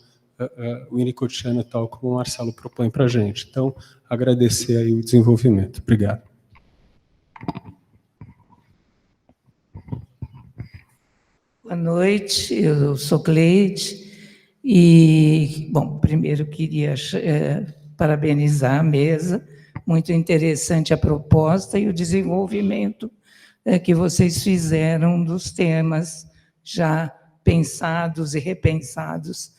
winnicottiana, tal como o Marcelo propõe para a gente. Então, agradecer aí o desenvolvimento. Obrigado. Boa noite, eu sou Cleide e, bom, primeiro queria parabenizar a mesa, muito interessante a proposta e o desenvolvimento que vocês fizeram dos temas já pensados e repensados.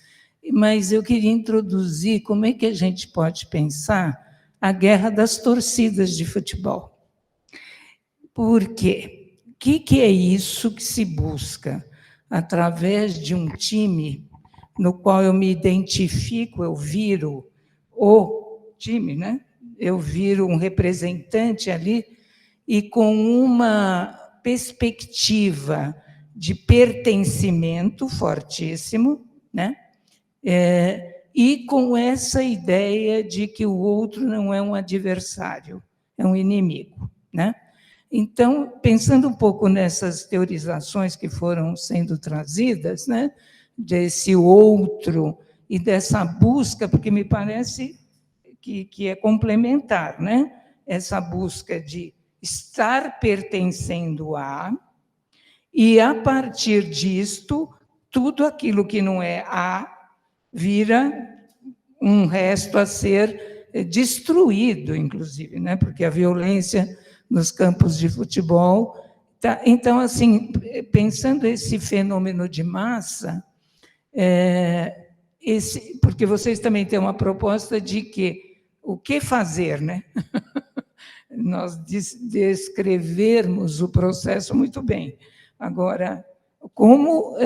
Mas eu queria introduzir como é que a gente pode pensar a guerra das torcidas de futebol. Por quê? O que é isso que se busca? Através de um time no qual eu me identifico, eu viro o time, né? Eu viro um representante ali e com uma perspectiva de pertencimento fortíssimo, né? E com essa ideia de que o outro não é um adversário, é um inimigo, né? Então, pensando um pouco nessas teorizações que foram sendo trazidas, né, desse outro e dessa busca, porque me parece que é complementar, né? Essa busca de estar pertencendo a, e a partir disto tudo aquilo que não é A vira um resto a ser destruído, inclusive, né? Porque a violência nos campos de futebol. Tá? Então, assim, pensando esse fenômeno de massa, porque vocês também têm uma proposta de que o que fazer, né? Nós descrevermos o processo muito bem. Agora, como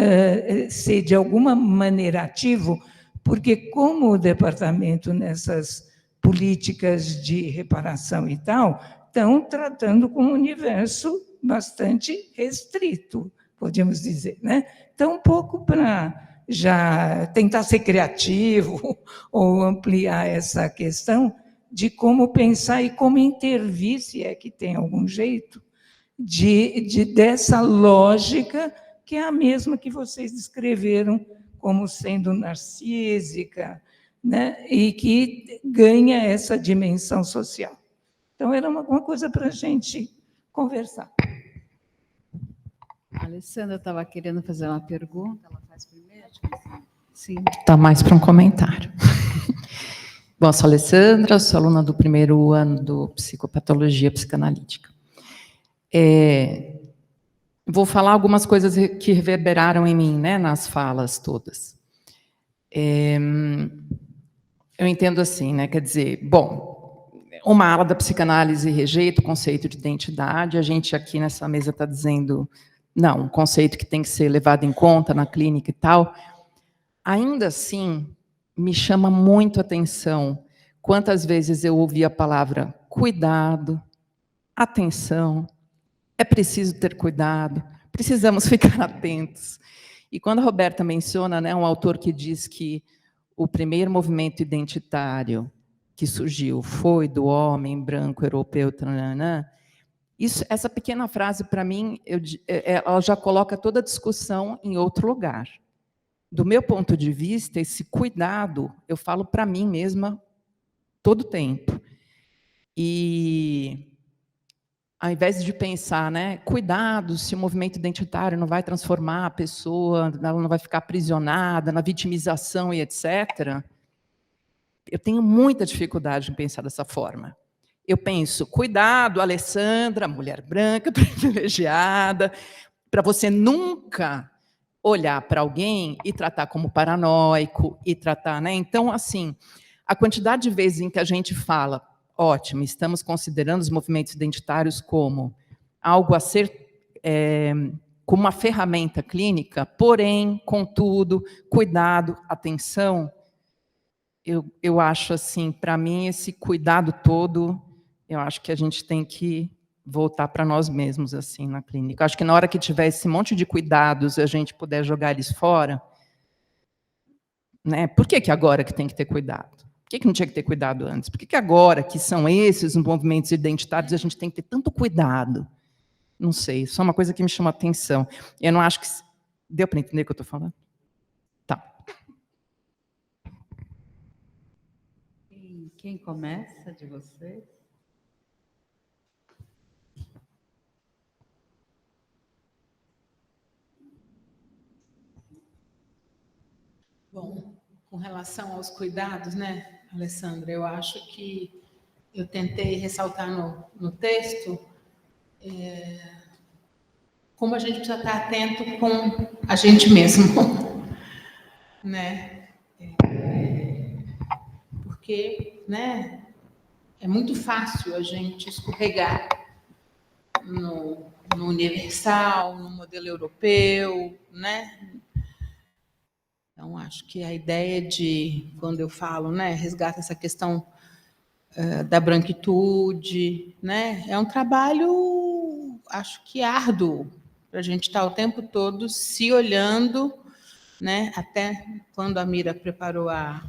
ser de alguma maneira ativo, porque como o departamento nessas políticas de reparação e tal, estão tratando com um universo bastante restrito, podemos dizer, né? Então, um pouco para já tentar ser criativo ou ampliar essa questão de como pensar e como intervir, se é que tem algum jeito, dessa lógica que é a mesma que vocês descreveram como sendo narcísica, né? E que ganha essa dimensão social. Então, era uma coisa para a gente conversar. A Alessandra estava querendo fazer uma pergunta, ela faz primeiro? Sim. Está mais para um comentário. Bom, sou Alessandra, sou aluna do primeiro ano do Psicopatologia Psicanalítica. Vou falar algumas coisas que reverberaram em mim, né, nas falas todas. Eu entendo assim, né, quer dizer, bom, uma ala da psicanálise rejeita o conceito de identidade, a gente aqui nessa mesa está dizendo, não, um conceito que tem que ser levado em conta na clínica e tal. Ainda assim, me chama muito a atenção quantas vezes eu ouvi a palavra cuidado, atenção, é preciso ter cuidado, precisamos ficar atentos. E quando a Roberta menciona, né, um autor que diz que o primeiro movimento identitário que surgiu foi do homem branco europeu, tananã, essa pequena frase, para mim, ela já coloca toda a discussão em outro lugar. Do meu ponto de vista, esse cuidado, eu falo para mim mesma todo o tempo. E, ao invés de pensar, né, cuidado se o movimento identitário não vai transformar a pessoa, ela não vai ficar aprisionada na vitimização e etc., eu tenho muita dificuldade em pensar dessa forma. Eu penso, cuidado, Alessandra, mulher branca, privilegiada, para você nunca olhar para alguém e tratar como paranoico, e tratar, né? Então, assim, a quantidade de vezes em que a gente fala, ótimo, estamos considerando os movimentos identitários como algo a ser, como uma ferramenta clínica, porém, contudo, cuidado, atenção, eu acho assim, para mim, esse cuidado todo, eu acho que a gente tem que voltar para nós mesmos, assim, na clínica. Acho que na hora que tiver esse monte de cuidados e a gente puder jogar eles fora, né? Por que agora que tem que ter cuidado? Por que não tinha que ter cuidado antes? Por que agora que são esses os movimentos identitários a gente tem que ter tanto cuidado? Não sei, isso é uma coisa que me chama a atenção. Eu não acho que... Deu para entender o que eu estou falando? Tá. Quem começa de vocês? Bom, com relação aos cuidados, né, Alessandra, eu acho que eu tentei ressaltar no texto como a gente precisa estar atento com a gente mesmo, né? Porque, né, é muito fácil a gente escorregar no universal, no modelo europeu, né? Então, acho que a ideia de, quando eu falo, né, resgata essa questão da branquitude, né, é um trabalho, acho que árduo, para a gente estar o tempo todo se olhando, né, até quando a Mira preparou a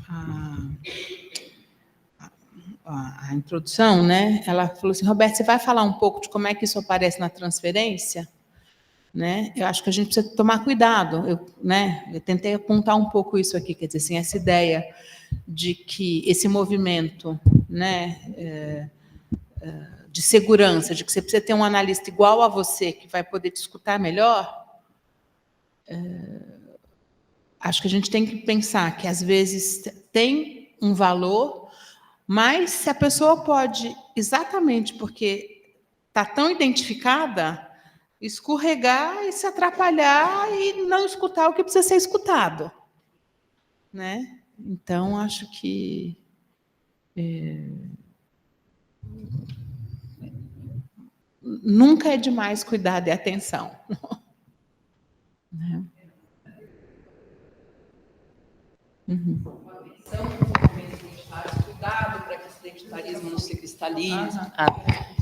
introdução, né, ela falou assim, Roberto, você vai falar um pouco de como é que isso aparece na transferência? Né? Eu acho que a gente precisa tomar cuidado. Eu tentei apontar um pouco isso aqui, quer dizer, assim, essa ideia de que esse movimento, né, de segurança, de que você precisa ter um analista igual a você, que vai poder te escutar melhor, acho que a gente tem que pensar que, às vezes, tem um valor, mas se a pessoa pode, exatamente porque está tão identificada, escorregar e se atrapalhar e não escutar o que precisa ser escutado, né? Então, acho que nunca é demais cuidado e atenção. Né? Uhum. Cuidado para que esse identitarismo não se cristalize.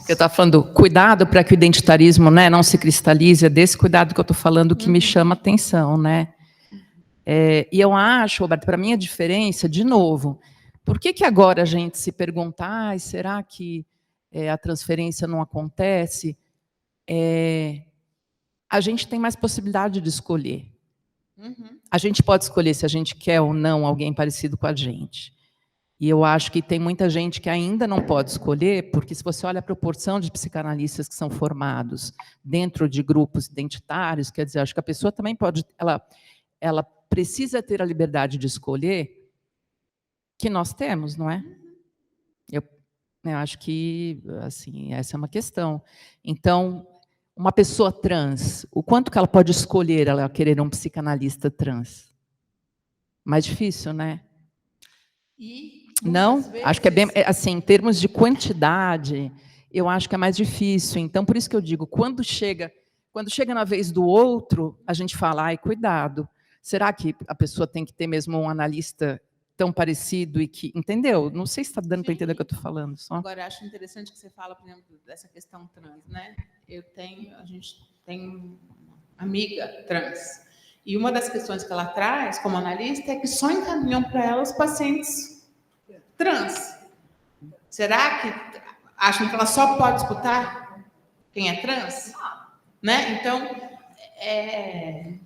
Eu estava falando, cuidado para que o identitarismo, né, não se cristalize, é desse cuidado que eu estou falando que me chama a atenção. Né? E eu acho, Roberto, para mim a diferença, de novo, por que agora a gente se pergunta, será que a transferência não acontece? A gente tem mais possibilidade de escolher. A gente pode escolher se a gente quer ou não alguém parecido com a gente. E eu acho que tem muita gente que ainda não pode escolher, porque se você olha a proporção de psicanalistas que são formados dentro de grupos identitários, quer dizer, acho que a pessoa também pode, ela precisa ter a liberdade de escolher, que nós temos, não é? Eu acho que, assim, essa é uma questão. Então, uma pessoa trans, o quanto que ela pode escolher ela querer um psicanalista trans? Mais difícil, né? Não? Vezes... Acho que é bem, assim, em termos de quantidade, eu acho que é mais difícil. Então, por isso que eu digo, quando chega na vez do outro, a gente fala, cuidado. Será que a pessoa tem que ter mesmo um analista tão parecido e que... Entendeu? Não sei se está dando para entender o que eu estou falando. Só. Agora, acho interessante que você fala, por exemplo, dessa questão trans, né? A gente tem uma amiga trans. E uma das questões que ela traz, como analista, é que só encaminham para ela os pacientes trans. Será que acham que ela só pode escutar quem é trans? Né? Então,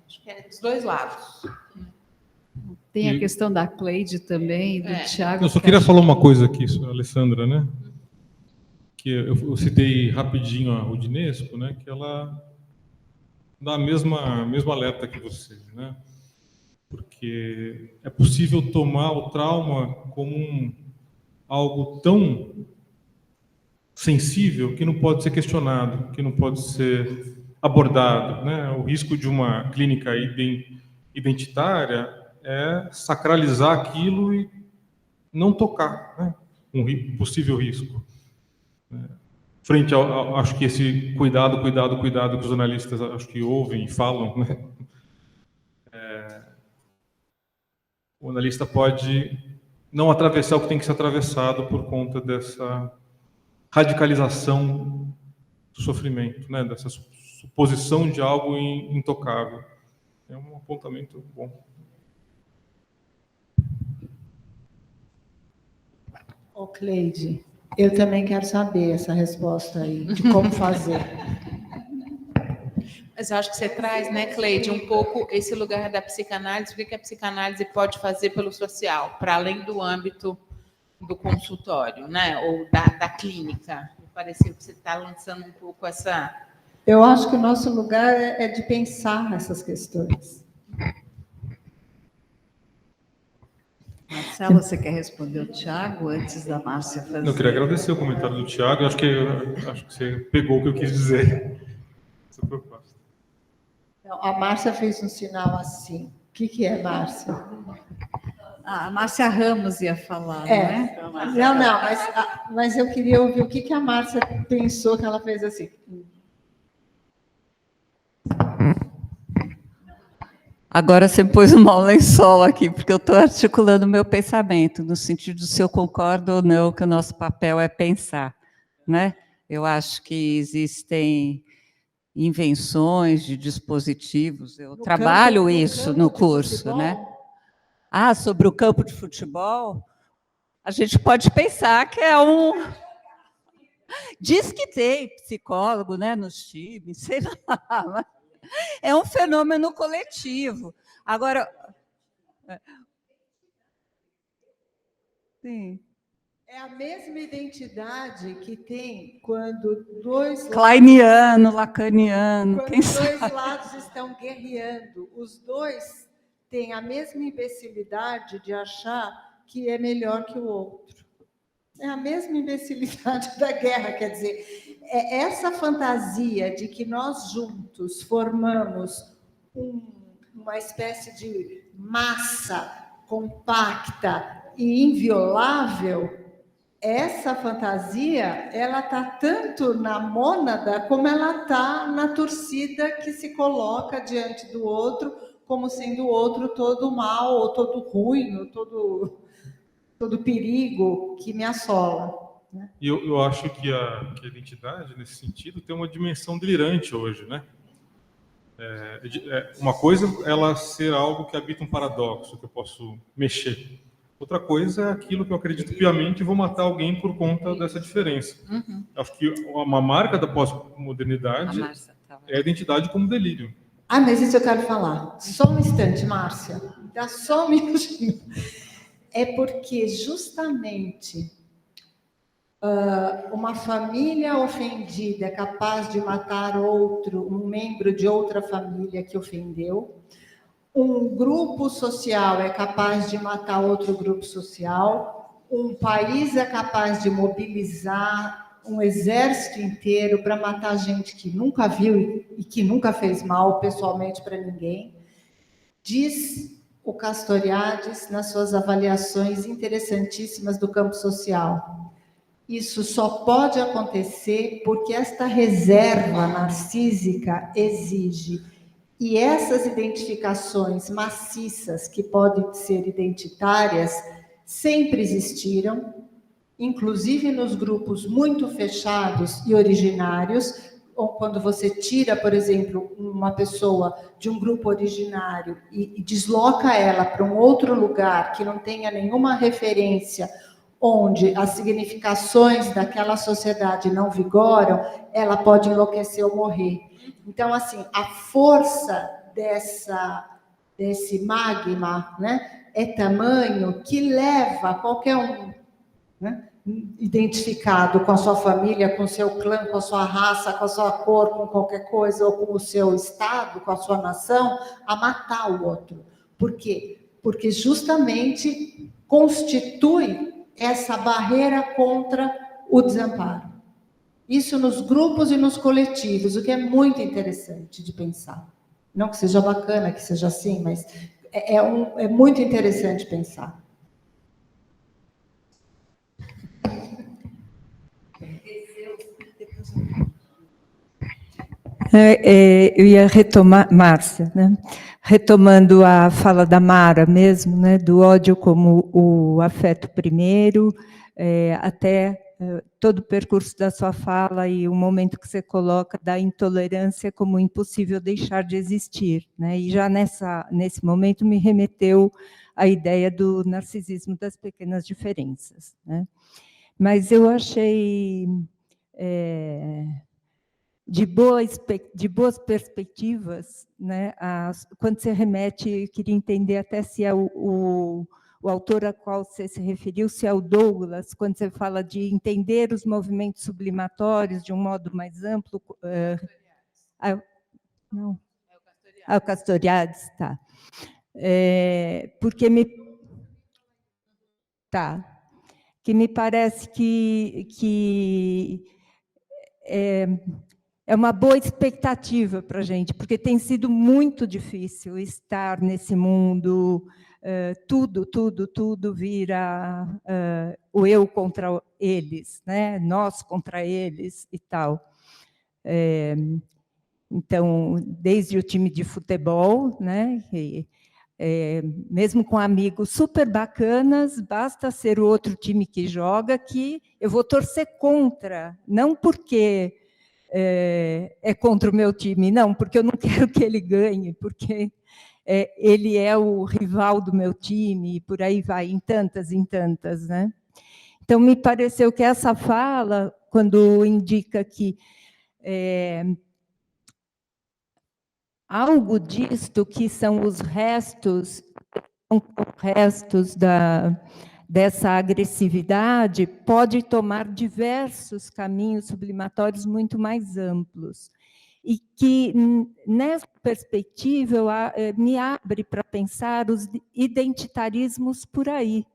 acho que é dos dois lados. Tem a questão da Cleide também, do Tiago. Eu só queria falar uma coisa aqui, Alessandra, né? Que eu citei rapidinho a Rudinesco, né? Que ela dá a mesmo alerta que você, né? Porque é possível tomar o trauma como algo tão sensível que não pode ser questionado, que não pode ser abordado, né? O risco de uma clínica identitária é sacralizar aquilo e não tocar, né? Um possível risco. Frente ao, acho que esse cuidado que os analistas acho que ouvem e falam, né? O analista pode não atravessar o que tem que ser atravessado por conta dessa radicalização do sofrimento, né? Dessa suposição de algo intocável. É um apontamento bom. Ô, Cleide, eu também quero saber essa resposta aí, de como fazer. Mas eu acho que você traz, né, Cleide, um pouco esse lugar da psicanálise, o que a psicanálise pode fazer pelo social, para além do âmbito do consultório, né, ou da clínica. Me pareceu que você está lançando um pouco essa... Eu acho que o nosso lugar é de pensar nessas questões. Marcelo, você quer responder o Tiago antes da Márcia fazer? Eu queria agradecer o comentário do Tiago. Acho que você pegou o que eu quis dizer. Essa proposta. Então, a Márcia fez um sinal assim. O que é, Márcia? A Márcia Ramos ia falar, né? Mas eu queria ouvir o que a Márcia pensou que ela fez assim. Agora você pôs um mau lençol aqui, porque eu estou articulando o meu pensamento, no sentido de se eu concordo ou não que o nosso papel é pensar, né? Eu acho que existem invenções de dispositivos, eu trabalho isso no curso, né? Sobre o campo de futebol, a gente pode pensar que é um... Diz que tem psicólogo, né, nos times, sei lá, mas... É um fenômeno coletivo. Agora, sim. É a mesma identidade que tem quando dois... Kleiniano, lacaniano, quando dois lados estão guerreando. Os dois tem a mesma imbecilidade de achar que é melhor que o outro. É a mesma imbecilidade da guerra, quer dizer, é essa fantasia de que nós juntos formamos uma espécie de massa compacta e inviolável. Essa fantasia, ela está tanto na mônada como ela está na torcida que se coloca diante do outro como sendo o outro todo mal, ou todo ruim, ou todo perigo que me assola. Né? E eu acho que a identidade, nesse sentido, tem uma dimensão delirante hoje, né? Uma coisa é ela ser algo que habita um paradoxo, que eu posso mexer. Outra coisa é aquilo que eu acredito piamente e vou matar alguém por conta dessa diferença. Uhum. Acho que uma marca da pós-modernidade é a identidade como delírio. Ah, mas isso eu quero falar. Só um instante, Márcia. Dá só um minutinho. É porque justamente uma família ofendida é capaz de matar um membro de outra família que ofendeu. Um grupo social é capaz de matar outro grupo social. Um país é capaz de mobilizar um exército inteiro para matar gente que nunca viu e que nunca fez mal pessoalmente para ninguém. Diz o Castoriadis nas suas avaliações interessantíssimas do campo social. Isso só pode acontecer porque esta reserva narcísica exige. E essas identificações maciças que podem ser identitárias sempre existiram, inclusive nos grupos muito fechados e originários, ou quando você tira, por exemplo, uma pessoa de um grupo originário e desloca ela para um outro lugar que não tenha nenhuma referência, onde as significações daquela sociedade não vigoram, ela pode enlouquecer ou morrer. Então, assim, a força desse magma, né, é tamanho que leva qualquer um, né, identificado com a sua família, com o seu clã, com a sua raça, com a sua cor, com qualquer coisa, ou com o seu estado, com a sua nação, a matar o outro. Por quê? Porque justamente constitui essa barreira contra o desamparo. Isso nos grupos e nos coletivos, o que é muito interessante de pensar. Não que seja bacana, que seja assim, mas é muito interessante pensar. Eu ia retomar, Márcia, né? Retomando a fala da Mara mesmo, né? Do ódio como o afeto primeiro, até todo o percurso da sua fala e o momento que você coloca da intolerância como impossível deixar de existir, né? E já nesse momento me remeteu à ideia do narcisismo das pequenas diferenças, né? Mas eu achei de boas perspectivas, né? Quando você remete, eu queria entender até se é o autor a qual você se referiu, se é o Douglas, quando você fala de entender os movimentos sublimatórios de um modo mais amplo. Não. O Castoriadis, tá. Porque me parece que é uma boa expectativa para a gente, porque tem sido muito difícil estar nesse mundo, tudo vira o eu contra eles, né? Nós contra eles e tal. Então, desde o time de futebol, né? Mesmo com amigos super bacanas, basta ser o outro time que joga que eu vou torcer contra, não porque é contra o meu time, não, porque eu não quero que ele ganhe, porque ele é o rival do meu time, e por aí vai, em tantas, né? Então, me pareceu que essa fala, quando indica que algo disto que são os restos dessa agressividade, pode tomar diversos caminhos sublimatórios muito mais amplos. e que, nessa perspectiva, me abre para pensar os identitarismos por aí,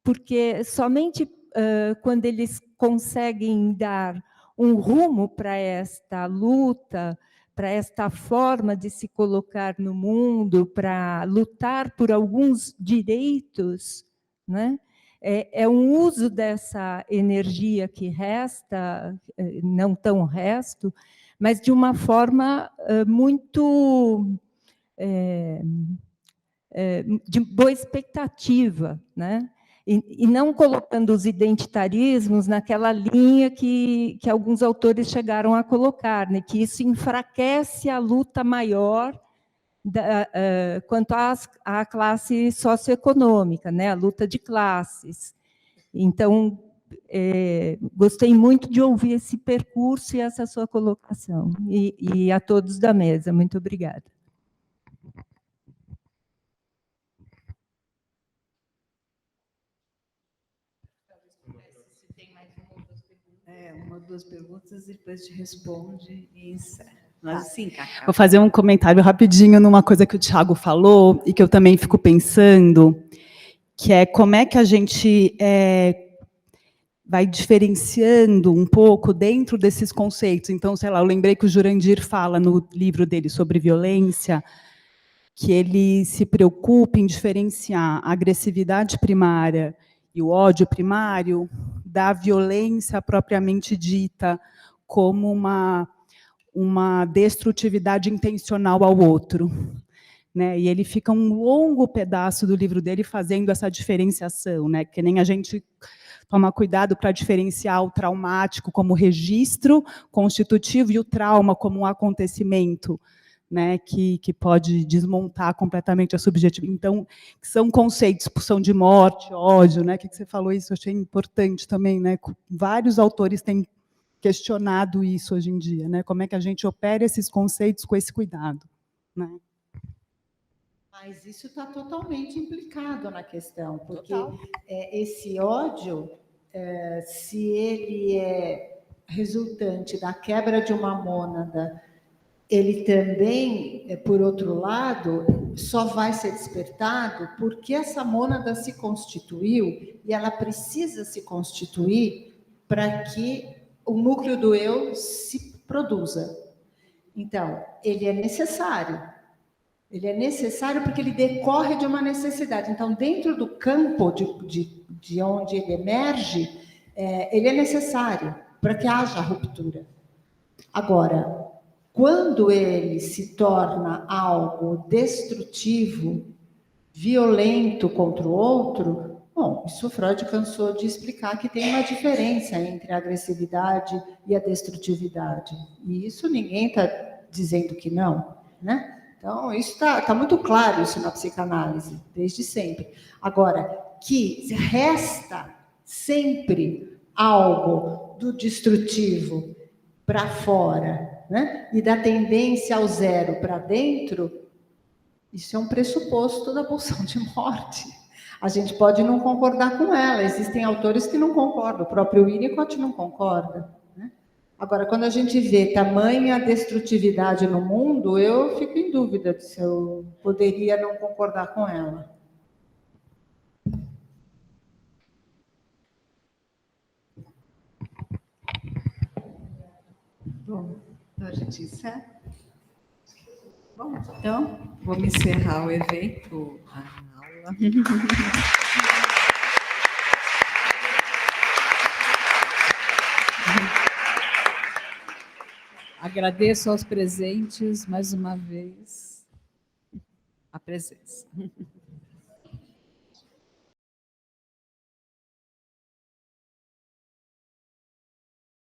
porque somente quando eles conseguem dar um rumo para esta luta, para esta forma de se colocar no mundo, para lutar por alguns direitos, né? É um uso dessa energia que resta, não tão resto, mas de uma forma muito de boa expectativa, né? E não colocando os identitarismos naquela linha que alguns autores chegaram a colocar, né? Que isso enfraquece a luta maior quanto à classe socioeconômica, né? A luta de classes. Então, gostei muito de ouvir esse percurso e essa sua colocação. E a todos da mesa, muito obrigada. Uma ou duas perguntas, e depois te responde e encerra. Mas, sim, Cacá. Vou fazer um comentário rapidinho numa coisa que o Thiago falou e que eu também fico pensando, que é como é que a gente vai diferenciando um pouco dentro desses conceitos. Então, sei lá, eu lembrei que o Jurandir fala no livro dele sobre violência, que ele se preocupa em diferenciar a agressividade primária e o ódio primário da violência propriamente dita como uma destrutividade intencional ao outro, né? E ele fica um longo pedaço do livro dele fazendo essa diferenciação, né? Que nem a gente toma cuidado para diferenciar o traumático como registro constitutivo e o trauma como um acontecimento, né, que pode desmontar completamente a subjetividade. Então, são conceitos, pulsão de morte, ódio, né, que você falou isso, eu achei importante também, né, vários autores têm questionado isso hoje em dia, né, como é que a gente opera esses conceitos com esse cuidado, né. Mas isso está totalmente implicado na questão, porque esse ódio, se ele é resultante da quebra de uma mônada, ele também, por outro lado, só vai ser despertado porque essa mônada se constituiu e ela precisa se constituir para que o núcleo do eu se produza. Então, ele é necessário. Ele é necessário porque ele decorre de uma necessidade. Então, dentro do campo de onde ele emerge, ele é necessário para que haja ruptura. Agora, quando ele se torna algo destrutivo, violento contra o outro, bom, isso Freud cansou de explicar que tem uma diferença entre a agressividade e a destrutividade. E isso ninguém está dizendo que não, né? Então, isso está muito claro, isso na psicanálise, desde sempre. Agora, que resta sempre algo do destrutivo para fora, né? E da tendência ao zero para dentro, isso é um pressuposto da pulsão de morte. A gente pode não concordar com ela, existem autores que não concordam, o próprio Winnicott não concorda, né? Agora, quando a gente vê tamanha destrutividade no mundo, eu fico em dúvida se eu poderia não concordar com ela. Bom, então a gente encerra. Bom, então, vamos encerrar o evento, a aula. Agradeço aos presentes, mais uma vez, a presença.